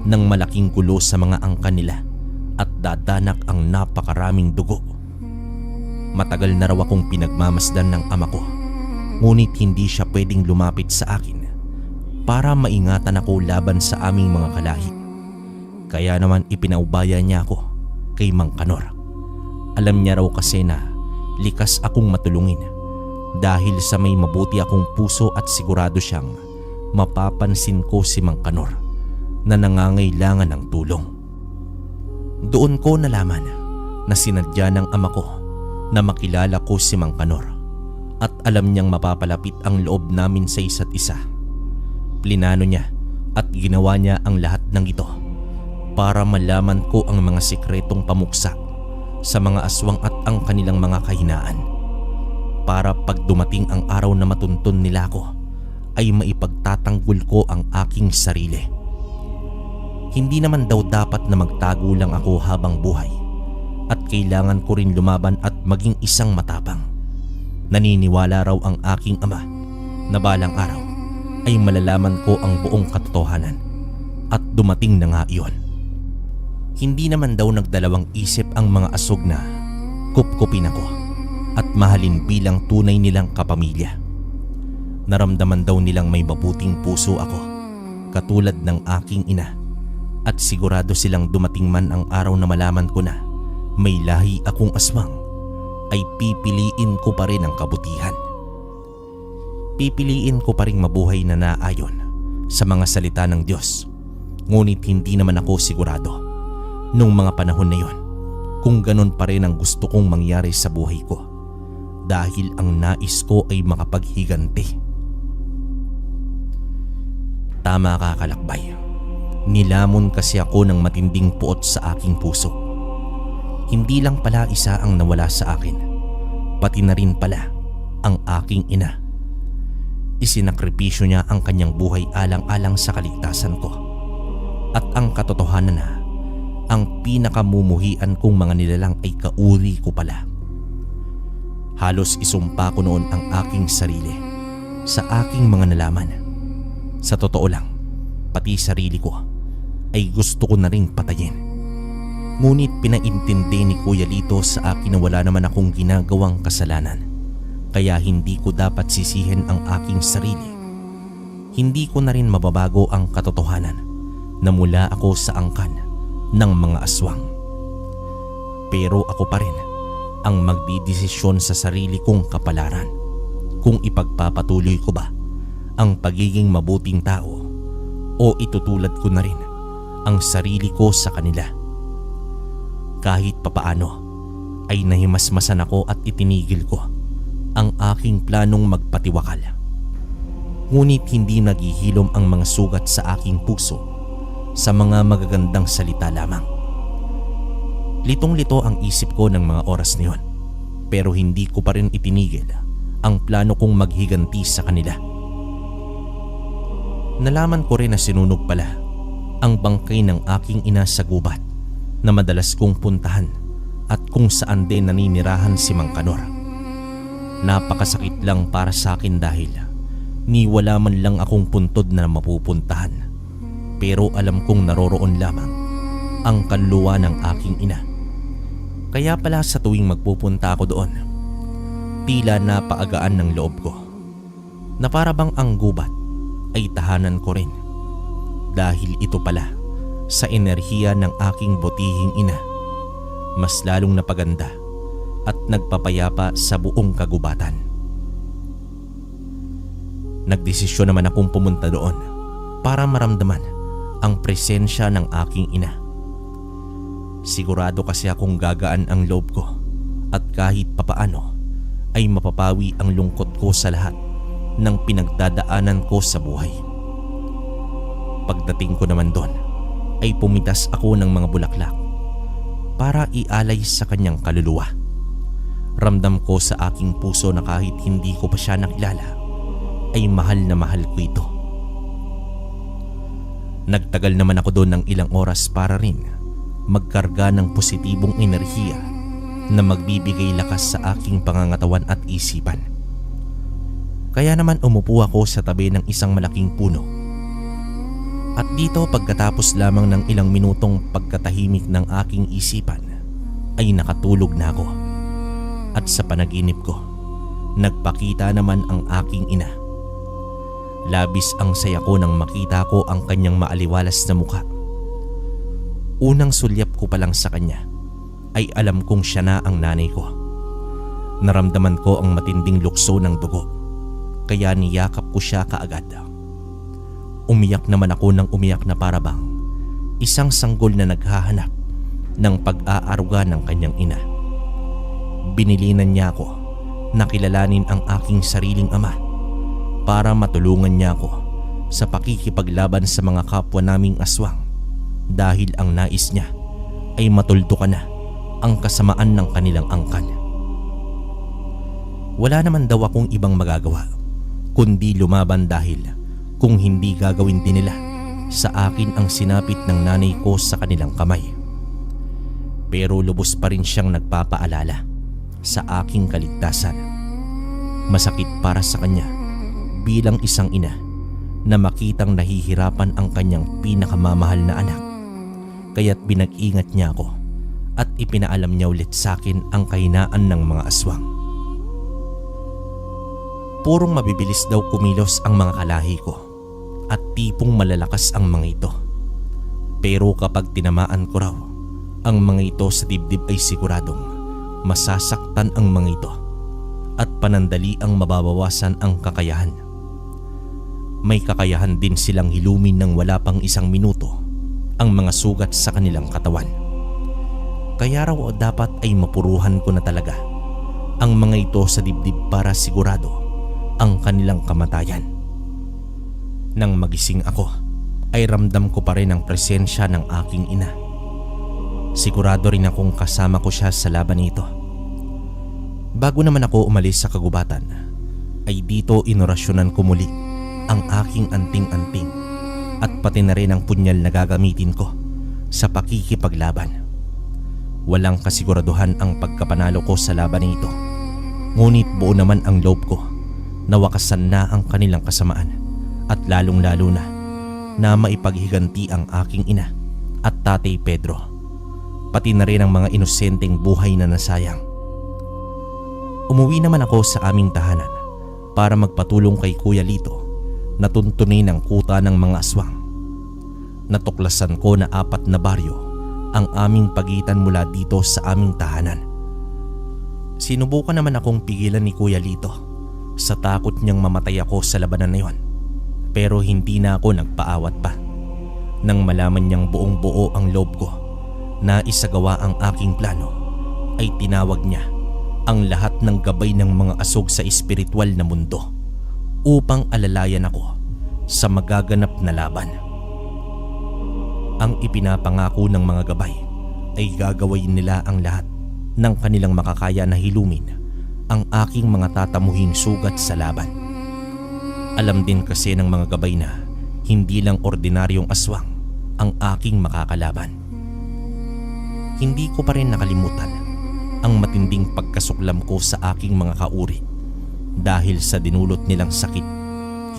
ng malaking gulo sa mga angka nila at dadanak ang napakaraming dugo. Matagal na raw akong pinagmamasdan ng ama ko, ngunit hindi siya pwedeng lumapit sa akin para maingatan ako laban sa aming mga kalahi. Kaya naman ipinaubaya niya ako kay Mang Kanor. Alam niya raw kasi na likas akong matulungin dahil sa may mabuti akong puso at sigurado siyang mapapansin ko si Mang Kanor na nangangailangan ng tulong. Doon ko nalaman na sinadya ng ama ko na makilala ko si Mang Kanor at alam niyang mapapalapit ang loob namin sa isa't isa. Plinano niya at ginawa niya ang lahat ng ito para malaman ko ang mga sikretong pamuksa sa mga aswang at ang kanilang mga kahinaan, para pag dumating ang araw na matuntun nila ako ay maipagtatanggol ko ang aking sarili. Hindi naman daw dapat na magtago lang ako habang buhay at kailangan ko rin lumaban at maging isang matapang. Naniniwala raw ang aking ama na balang araw ay malalaman ko ang buong katotohanan at dumating na nga iyon. Hindi naman daw nagdalawang isip ang mga asog na kupkupin ako at mahalin bilang tunay nilang kapamilya. Naramdaman daw nilang may mabuting puso ako katulad ng aking ina at sigurado silang dumating man ang araw na malaman ko na may lahi akong aswang, ay pipiliin ko pa rin ang kabutihan. Pipiliin ko pa rin mabuhay na naayon sa mga salita ng Diyos. Ngunit hindi naman ako sigurado nung mga panahon na yon kung ganun pa rin ang gusto kong mangyari sa buhay ko, dahil ang nais ko ay makapaghiganti. Tama ka, kalakbay. Nilamon kasi ako ng matinding puot sa aking puso. Hindi lang pala isa ang nawala sa akin, pati na rin pala ang aking ina. Isinakripisyo niya ang kanyang buhay alang-alang sa kaligtasan ko. At ang katotohanan na, ang pinakamumuhian kong mga nilalang ay kauri ko pala. Halos isumpa ko noon ang aking sarili sa aking mga nalaman. Sa totoo lang, pati sarili ko ay gusto ko na ring patayin. Ngunit pinaintindi ni Kuya Lito sa akin na wala naman akong ginagawang kasalanan, kaya hindi ko dapat sisihin ang aking sarili. Hindi ko na rin mababago ang katotohanan na mula ako sa angkan ng mga aswang. Pero ako pa rin ang magdidesisyon sa sarili kong kapalaran kung ipagpapatuloy ko ba ang pagiging mabuting tao o itutulad ko na rin ang sarili ko sa kanila. Kahit papaano ay nahimasmasan ako at itinigil ko ang aking planong magpatiwakal. Ngunit hindi naghihilom ang mga sugat sa aking puso sa mga magagandang salita lamang. Litong-lito ang isip ko ng mga oras na yun, pero hindi ko pa rin itinigil ang plano kong maghiganti sa kanila. Nalaman ko rin na sinunog pala ang bangkay ng aking ina sa gubat na madalas kong puntahan at kung saan din naninirahan si Mang Kanor. Napakasakit lang para sa akin dahil ni wala man lang akong puntod na mapupuntahan, pero alam kong naroroon lamang ang kaluluwa ng aking ina. Kaya pala sa tuwing magpupunta ako doon, tila napaagaan ng loob ko na para bang ang gubat ay tahanan ko rin, dahil ito pala sa enerhiya ng aking butihing ina mas lalong napaganda at nagpapayapa sa buong kagubatan. Nagdesisyon naman akong pumunta doon para maramdaman ang presensya ng aking ina. Sigurado kasi akong gagaan ang loob ko at kahit papaano ay mapapawi ang lungkot ko sa lahat ng pinagdadaanan ko sa buhay. Pagdating ko naman doon ay pumitas ako ng mga bulaklak para ialay sa kanyang kaluluwa. Ramdam ko sa aking puso na kahit hindi ko pa siya nakilala ay mahal na mahal ko ito. Nagtagal naman ako doon ng ilang oras para rin magkarga ng positibong enerhiya na magbibigay lakas sa aking pangangatawan at isipan. Kaya naman umupo ako sa tabi ng isang malaking puno. At dito pagkatapos lamang ng ilang minutong pagkatahimik ng aking isipan ay nakatulog na ako. At sa panaginip ko, nagpakita naman ang aking ina. Labis ang saya ko nang makita ko ang kanyang maaliwalas na mukha. Unang sulyap ko pa lang sa kanya ay alam kong siya na ang nanay ko. Naramdaman ko ang matinding lukso ng dugo, kaya niyakap ko siya kaagad. Umiyak naman ako ng umiyak na para bang isang sanggol na naghahanap ng pag-aaruga ng kanyang ina. Binilinan niya ako na kilalanin ang aking sariling ama para matulungan niya ako sa pakikipaglaban sa mga kapwa naming aswang, dahil ang nais niya ay matuldukan na ang kasamaan ng kanilang angkan. Wala naman daw akong ibang magagawa kundi lumaban, dahil kung hindi gagawin din nila sa akin ang sinapit ng nanay ko sa kanilang kamay. Pero lubos pa rin siyang nagpapaalala sa aking kaligtasan. Masakit para sa kanya bilang isang ina na makitang nahihirapan ang kanyang pinakamamahal na anak, kaya't binag-ingat niya ako at ipinaalam niya ulit sa akin ang kahinaan ng mga aswang. Purong mabibilis daw kumilos ang mga kalahi ko at tipong malalakas ang mga ito. Pero kapag tinamaan ko raw Ang mga ito sa dibdib ay siguradong masasaktan ang mga ito at panandali ang mababawasan ang kakayahan. May kakayahan din silang hilumin ng wala pang 1 minuto ang mga sugat sa kanilang katawan. Kaya raw dapat ay mapuruhan ko na talaga ang mga ito sa dibdib para sigurado ang kanilang kamatayan. Nang magising ako ay ramdam ko pa rin ang presensya ng aking ina. Sigurado rin akong kasama ko siya sa laban nito. Bago naman ako umalis sa kagubatan ay dito inorasyonan ko muli ang aking anting-anting at pati na rin ang punyal na gagamitin ko sa pakikipaglaban. Walang kasiguraduhan ang pagkapanalo ko sa laban nito, ngunit buo naman ang loob ko na wakasan na ang kanilang kasamaan at lalong-lalo na maipaghiganti ang aking ina at Tatay Pedro, pati na rin ang mga inosenteng buhay na nasayang. Umuwi naman ako sa aming tahanan para magpatulong kay Kuya Lito na tuntunin ang kuta ng mga aswang. Natuklasan ko na 4 na baryo ang aming pagitan mula dito sa aming tahanan. Sinubukan naman akong pigilan ni Kuya Lito sa takot niyang mamatay ako sa labanan na yon, pero hindi na ako nagpaawat pa. Nang malaman niyang buong buo ang loob ko na isagawa ang aking plano, ay tinawag niya ang lahat ng gabay ng mga asog sa espiritual na mundo upang alalayan ako sa magaganap na laban. Ang ipinapangako ng mga gabay ay gagawin nila ang lahat ng kanilang makakaya na hilumin ang aking mga tatamuhing sugat sa laban. Alam din kasi ng mga gabay na hindi lang ordinaryong aswang ang aking makakalaban. Hindi ko pa rin nakalimutan ang matinding pagkasuklam ko sa aking mga kauri dahil sa dinulot nilang sakit,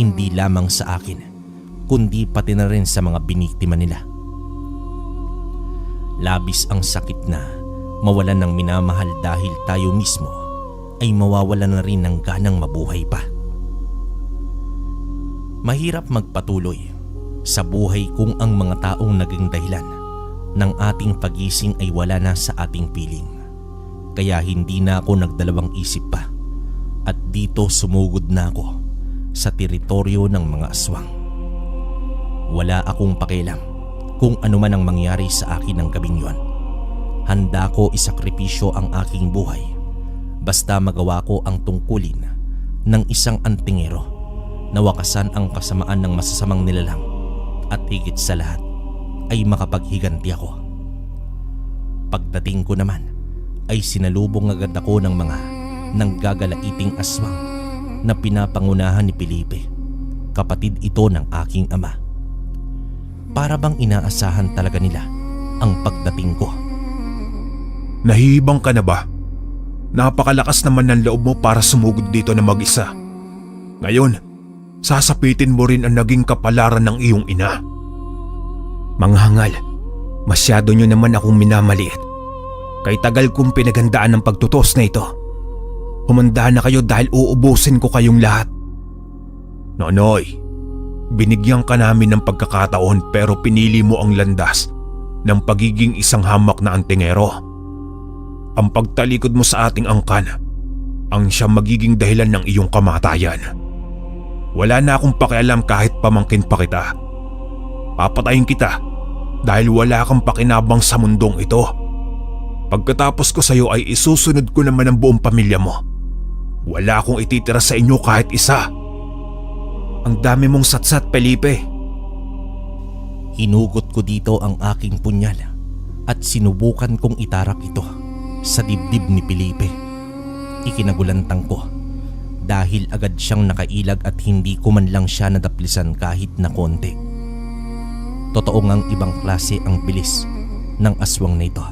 hindi lamang sa akin kundi pati na rin sa mga biniktima nila. Labis ang sakit na mawalan ng minamahal dahil tayo mismo ay mawawalan na rin ng ganang mabuhay pa. Mahirap magpatuloy sa buhay kung ang mga taong naging dahilan ng ating pagising ay wala na sa ating piling. Kaya hindi na ako nagdalawang isip pa at dito sumugod na ako sa teritoryo ng mga aswang. Wala akong pakialam kung ano man ang mangyari sa akin ng gabing yon. Handa ko isakripisyo ang aking buhay basta magawa ko ang tungkulin ng isang antingero na wakasan ang kasamaan ng masasamang nilalang at higit sa lahat ay makapaghiganti ako. Pagdating ko naman ay sinalubong agad ako ng mga nanggagalaiting aswang na pinapangunahan ni Felipe, kapatid ito ng aking ama. Para bang inaasahan talaga nila ang pagdating ko. Nahihibang ka na ba? Napakalakas naman ng loob mo para sumugod dito na mag-isa. Ngayon, sasapitin mo rin ang naging kapalaran ng iyong ina. Manghangal, masyado nyo naman akong minamaliit. Kay tagal kong pinaghandaan ng pagtutos na ito. Humanda na kayo dahil uubusin ko kayong lahat. Nonoy, binigyan ka namin ng pagkakataon pero pinili mo ang landas ng pagiging isang hamak na antingero. Ang pagtalikod mo sa ating angkan ang siyang magiging dahilan ng iyong kamatayan. Wala na akong pakialam kahit pamangkin pa kita. Papatayin kita dahil wala kang pakinabang sa mundong ito. Pagkatapos ko sa iyo ay isusunod ko naman ang buong pamilya mo. Wala akong ititira sa inyo kahit isa. Ang dami mong satsat, Felipe. Hinugot ko dito ang aking punyal at sinubukan kong itarap ito sa dibdib ni Felipe. Ikinagulantang ko dahil agad siyang nakailag at hindi ko man lang siya nadaplisan kahit na konti. Totoo ngang ibang klase ang bilis ng aswang na ito.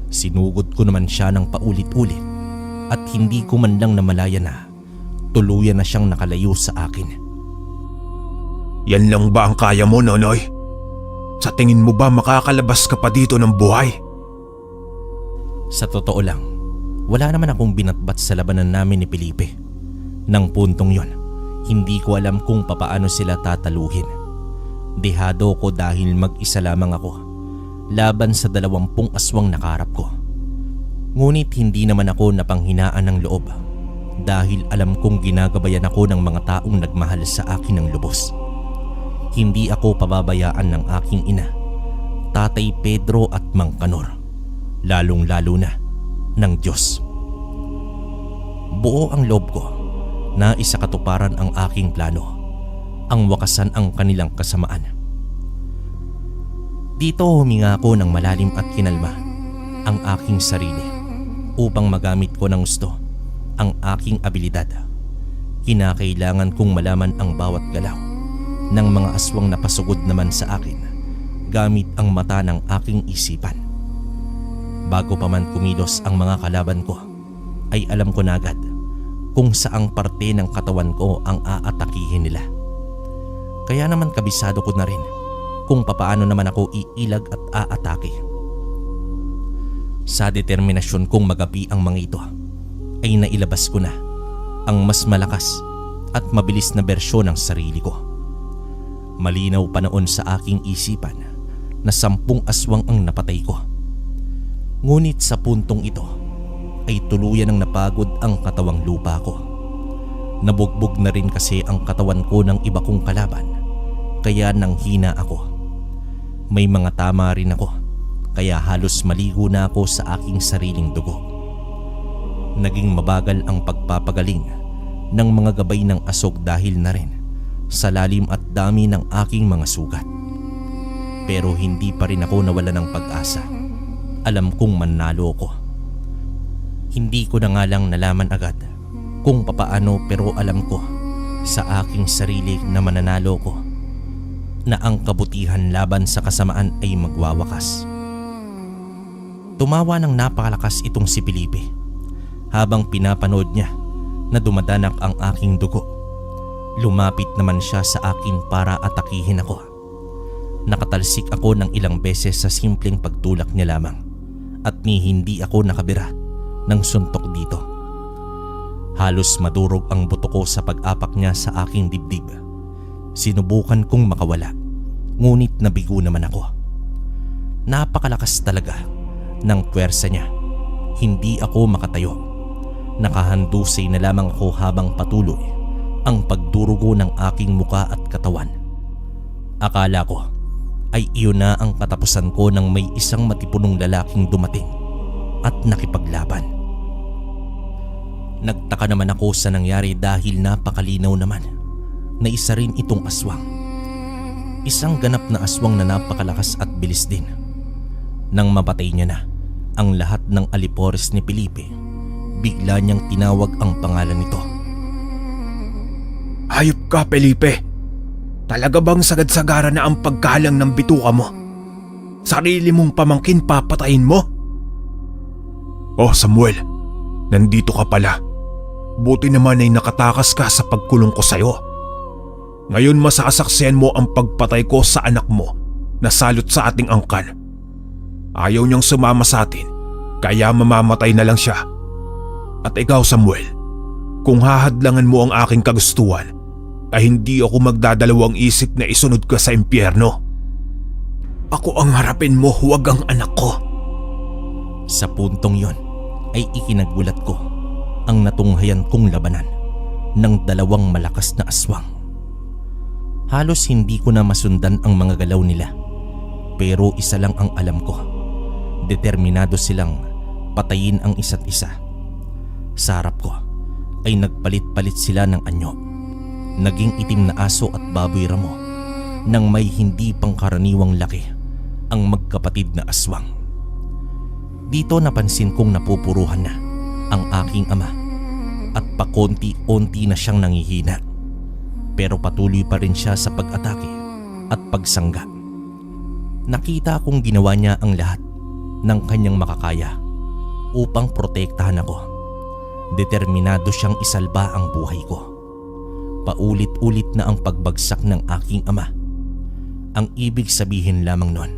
Sinugod ko naman siya ng paulit-ulit at hindi ko man lang namalaya na tuluyan na siyang nakalayo sa akin. Yan lang ba ang kaya mo, Nonoy? Sa tingin mo ba makakalabas ka pa dito ng buhay? Sa totoo lang, wala naman akong binatbat sa labanan namin ni Felipe. Nang puntong yon, hindi ko alam kung papaano sila tataluhin. Dehado ko dahil mag-isa lamang ako laban sa 20 aswang nakaharap ko. Ngunit hindi naman ako napanghinaan ng loob dahil alam kong ginagabayan ako ng mga taong nagmahal sa akin ng lubos. Hindi ako pababayaan ng aking ina, Tatay Pedro at Mang Kanor, lalong-lalo na ng Diyos. Buo ang loob ko na isakatuparan ang aking plano, ang wakasan ang kanilang kasamaan. Dito huminga ako ng malalim at kinalma ang aking sarili upang magamit ko ng gusto ang aking abilidad. Kinakailangan kong malaman ang bawat galaw ng mga aswang na pasugod naman sa akin gamit ang mata ng aking isipan. Bago pa man kumilos ang mga kalaban ko, ay alam ko na agad kung saang parte ng katawan ko ang aatakihin nila. Kaya naman kabisado ko na rin kung papaano naman ako iilag at aatake. Sa determinasyon kong magapi ang mga ito, ay nailabas ko na ang mas malakas at mabilis na bersyon ng sarili ko. Malinaw pa noon sa aking isipan na 10 aswang ang napatay ko. Ngunit sa puntong ito ay tuluyan ng napagod ang katawang lupa ko. Nabugbog na rin kasi ang katawan ko ng iba kong kalaban, kaya nanghina ako. May mga tama rin ako, kaya halos maligo na ako sa aking sariling dugo. Naging mabagal ang pagpapagaling ng mga gabay ng asog dahil na rin sa lalim at dami ng aking mga sugat. Pero hindi pa rin ako nawala ng pag-asa. Alam kong manalo ko. Hindi ko na nga lang nalaman agad kung papaano, pero alam ko sa aking sarili na mananalo ko, na ang kabutihan laban sa kasamaan ay magwawakas. Tumawa ng napakalakas itong si Felipe habang pinapanood niya na dumadanak ang aking dugo. Lumapit naman siya sa akin para atakihin ako. Nakatalsik ako ng ilang beses sa simpleng pagtulak niya lamang at ni hindi ako nakabira ng suntok dito. Halos madurog ang buto ko sa pag-apak niya sa aking dibdib. Sinubukan kong makawala, ngunit nabigo naman ako. Napakalakas talaga ng puwersa niya. Hindi ako makatayo. Nakahandusay na lamang ako habang patuloy ang pagdurugo ng aking muka at katawan. Akala ko ay iyon na ang katapusan ko nang may isang matipunong lalaking dumating at nakipaglaban. Nagtaka naman ako sa nangyari dahil napakalinaw naman na isa rin itong aswang. Isang ganap na aswang na napakalakas at bilis din. Nang mapatay niya na ang lahat ng alipores ni Felipe, bigla niyang tinawag ang pangalan nito. Hayop ka, Felipe! Talaga bang sagad-sagara na ang pagkahalang ng bituka mo? Sarili mong pamangkin papatayin mo? Oh Samuel, nandito ka pala. Buti naman ay nakatakas ka sa pagkulong ko sa'yo. Ngayon masasaksihan mo ang pagpatay ko sa anak mo na salot sa ating angkan. Ayaw niyang sumama sa atin, kaya mamamatay na lang siya. At ikaw Samuel, kung hahadlangan mo ang aking kagustuhan, ay hindi ako magdadalawang isip na isunod ka sa impyerno. Ako ang harapin mo, huwag ang anak ko. Sa puntong yon ay ikinagulat ko ang natunghayan kong labanan ng 2 malakas na aswang. Halos hindi ko na masundan ang mga galaw nila, pero isa lang ang alam ko. Determinado silang patayin ang isa't isa. Sa harap ko ay nagpalit-palit sila ng anyo. Naging itim na aso at baboy ramo nang may hindi pangkaraniwang laki ang magkapatid na aswang. Dito napansin kong napupuruhan na ang aking ama at pakonti-onti na siyang nangihina, pero patuloy pa rin siya sa pag-atake at pagsangga. Nakita kong ginawa niya ang lahat ng kanyang makakaya upang protektahan ako. Determinado siyang isalba ang buhay ko. Paulit-ulit na ang pagbagsak ng aking ama. Ang ibig sabihin lamang nun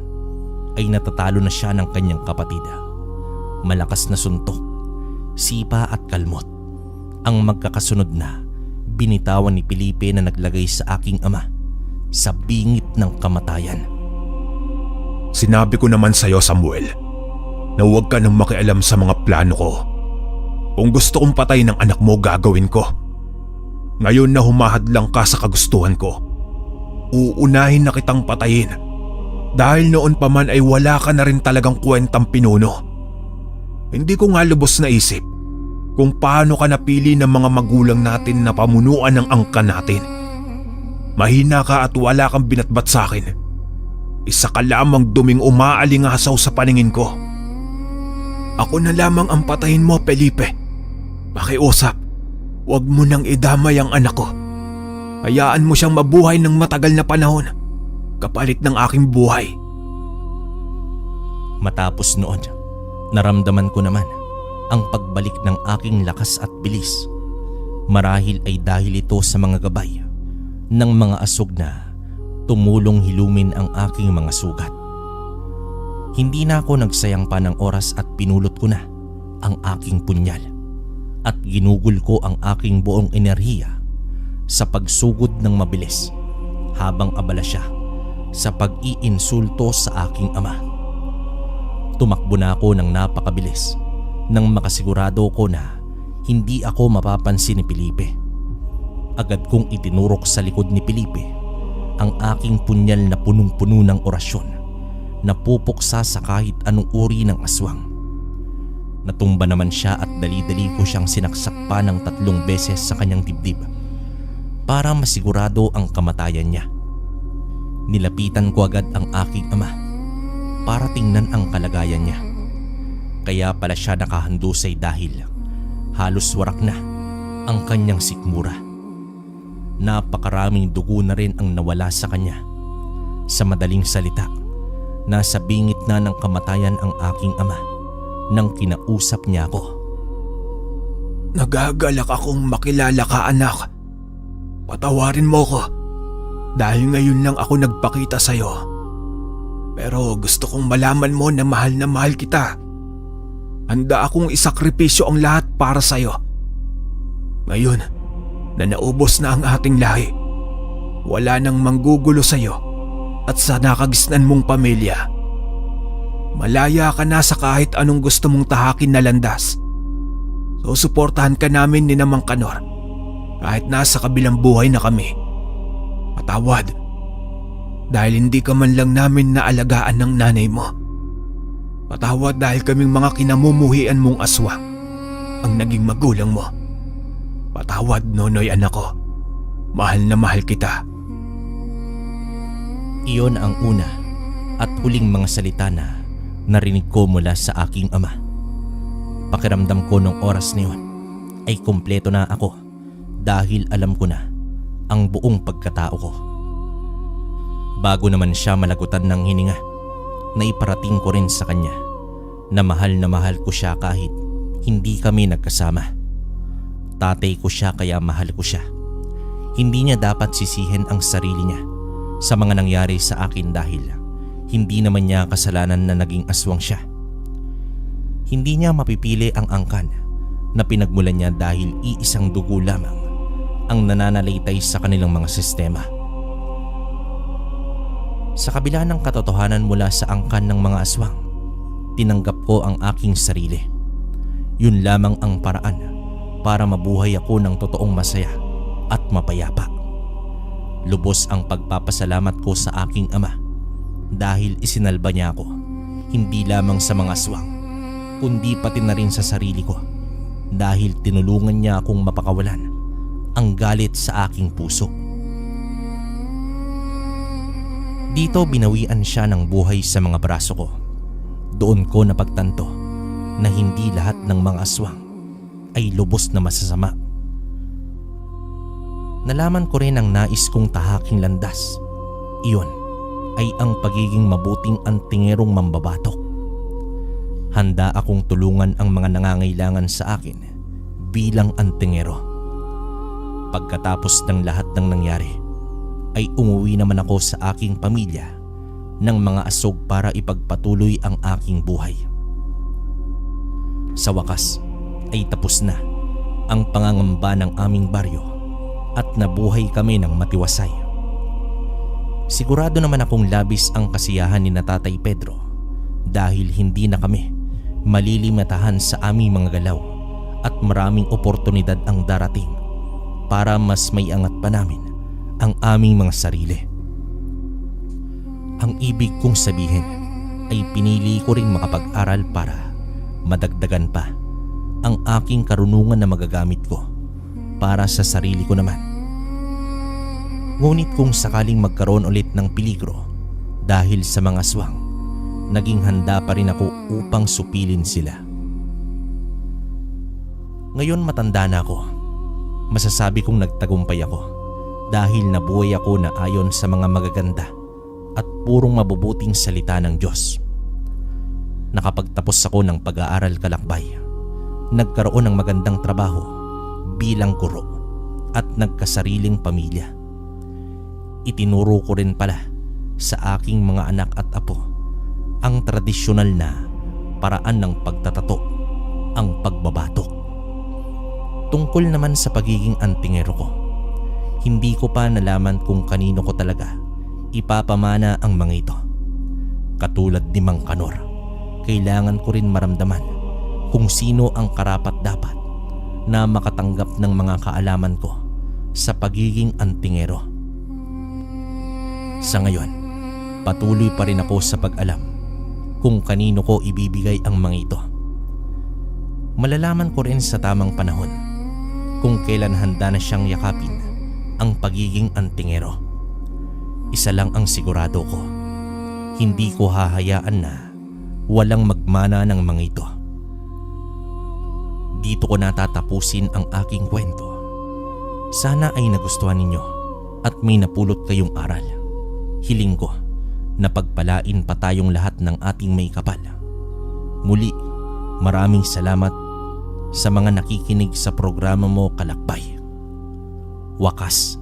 ay natatalo na siya ng kanyang kapatid. Malakas na suntok, sipa at kalmot ang magkakasunod na binitawan ni Felipe na naglagay sa aking ama sa bingit ng kamatayan. Sinabi ko naman sa'yo, Samuel, na huwag ka nang makialam sa mga plano ko. Kung gusto kong patayin ang anak mo, gagawin ko. Ngayon na humahadlang ka sa kagustuhan ko, uunahin na kitang patayin. Dahil noon pa man ay wala ka na rin talagang kwentang pinuno. Hindi ko nga lubos na isip kung paano ka napili ng mga magulang natin na pamunuan ng angkan natin. Mahina ka at wala kang binatbat sa akin. Isa ka lamang duming umaalingasaw sa paningin ko. Ako na lamang ang patayin mo, Felipe. Pakiusap, huwag mo nang idamay ang anak ko. Hayaan mo siyang mabuhay ng matagal na panahon kapalit ng aking buhay. Matapos noon, naramdaman ko naman ang pagbalik ng aking lakas at bilis. Marahil ay dahil ito sa mga gabay ng mga asog na tumulong hilumin ang aking mga sugat. Hindi na ako nagsayang pa ng oras at pinulot ko na ang aking punyal at ginugol ko ang aking buong enerhiya sa pagsugod ng mabilis habang abala siya sa pag-iinsulto sa aking ama. Tumakbo na ako ng napakabilis nang makasigurado ko na hindi ako mapapansin ni Felipe. Agad kong itinurok sa likod ni Felipe ang aking punyal na punong-puno ng orasyon na pupuksa sa kahit anong uri ng aswang. Natumba naman siya at dali-dali ko siyang sinaksak pa ng 3 beses sa kanyang dibdib para masigurado ang kamatayan niya. Nilapitan ko agad ang aking ama para tingnan ang kalagayan niya. Kaya pala siya nakahandusay dahil halos warak na ang kanyang sikmura. Napakaraming dugo na rin ang nawala sa kanya. Sa madaling salita, nasa bingit na ng kamatayan ang aking ama nang kinausap niya ako. Nagagalak akong makilala ka, anak. Patawarin mo ko dahil ngayon lang ako nagpakita sa'yo. Pero gusto kong malaman mo na mahal kita. Handa akong isakripisyo ang lahat para sa'yo. Ngayon na naubos na ang ating lahi, wala nang manggugulo sa'yo at sa nakagisnan mong pamilya. Malaya ka na sa kahit anong gusto mong tahakin na landas. Susuportahan ka namin ni Mang Kanor kahit nasa kabilang buhay na kami. Patawad dahil hindi ka man lang namin naalagaan ng nanay mo. Patawad dahil kaming mga kinamumuhian mong aswang ang naging magulang mo. Patawad, Nonoy, anak ko. Mahal na mahal kita. Iyon ang una at huling mga salita na narinig ko mula sa aking ama. Pakiramdam ko nung oras na yun ay kumpleto na ako dahil alam ko na ang buong pagkatao ko. Bago naman siya malagutan ng hininga, naiparating ko rin sa kanya na mahal ko siya kahit hindi kami nagkasama. Tatay ko siya kaya mahal ko siya. Hindi niya dapat sisihin ang sarili niya sa mga nangyari sa akin dahil hindi naman niya kasalanan na naging aswang siya. Hindi niya mapipili ang angkan na pinagmulan niya dahil iisang dugo lamang ang nananalaytay sa kanilang mga sistema. Sa kabila ng katotohanan mula sa angkan ng mga aswang, tinanggap ko ang aking sarili. Yun lamang ang paraan para mabuhay ako ng totoong masaya at mapayapa. Lubos ang pagpapasalamat ko sa aking ama dahil isinalba niya ako hindi lamang sa mga aswang kundi pati na rin sa sarili ko dahil tinulungan niya akong mapakawalan ang galit sa aking puso. Dito binawian siya ng buhay sa mga braso ko. Doon ko napagtanto na hindi lahat ng mga aswang ay lubos na masasama. Nalaman ko rin ang nais kong tahaking landas. Iyon ay ang pagiging mabuting antingerong mambabatok. Handa akong tulungan ang mga nangangailangan sa akin bilang antingero. Pagkatapos ng lahat ng nangyari, ay umuwi naman ako sa aking pamilya ng mga asog para ipagpatuloy ang aking buhay. Sa wakas ay tapos na ang pangangamba ng aming baryo at nabuhay kami ng matiwasay. Sigurado naman akong labis ang kasiyahan ni na Tatay Pedro dahil hindi na kami malilimatahan sa aming mga galaw at maraming oportunidad ang darating para mas may angat pa namin ang aming mga sarili. Ang ibig kong sabihin ay pinili ko ring makapag-aral para madagdagan pa ang aking karunungan na magagamit ko para sa sarili ko naman. Ngunit kung sakaling magkaroon ulit ng peligro dahil sa mga aswang, naging handa pa rin ako upang supilin sila. Ngayon matanda na ako, masasabi kong nagtagumpay ako dahil nabuhay ako na ayon sa mga magaganda at purong mabubuting salita ng Diyos. Nakapagtapos ako ng pag-aaral kalakbay, nagkaroon ng magandang trabaho bilang guro at nagkasariling pamilya. Itinuro ko rin pala sa aking mga anak at apo ang tradisyonal na paraan ng pagtatato, ang pagbabatok. Tungkol naman sa pagiging antingero ko, hindi ko pa nalaman kung kanino ko talaga ipapamana ang mga ito. Katulad ni Mang Kanor, kailangan ko rin maramdaman kung sino ang karapat-dapat na makatanggap ng mga kaalaman ko sa pagiging antingero. Sa ngayon, patuloy pa rin ako sa pag-alam kung kanino ko ibibigay ang mga ito. Malalaman ko rin sa tamang panahon kung kailan handa na siyang yakapin ang pagiging antingero. Isa lang ang sigurado ko, hindi ko hahayaan na walang magmana ng mga ito. Dito ko natatapusin ang aking kwento. Sana ay nagustuhan ninyo at may napulot kayong aral. Hiling ko na pagpalain pa tayong lahat ng ating may kapal. Muli, maraming salamat sa mga nakikinig sa programa mo Kalakbay. Wakas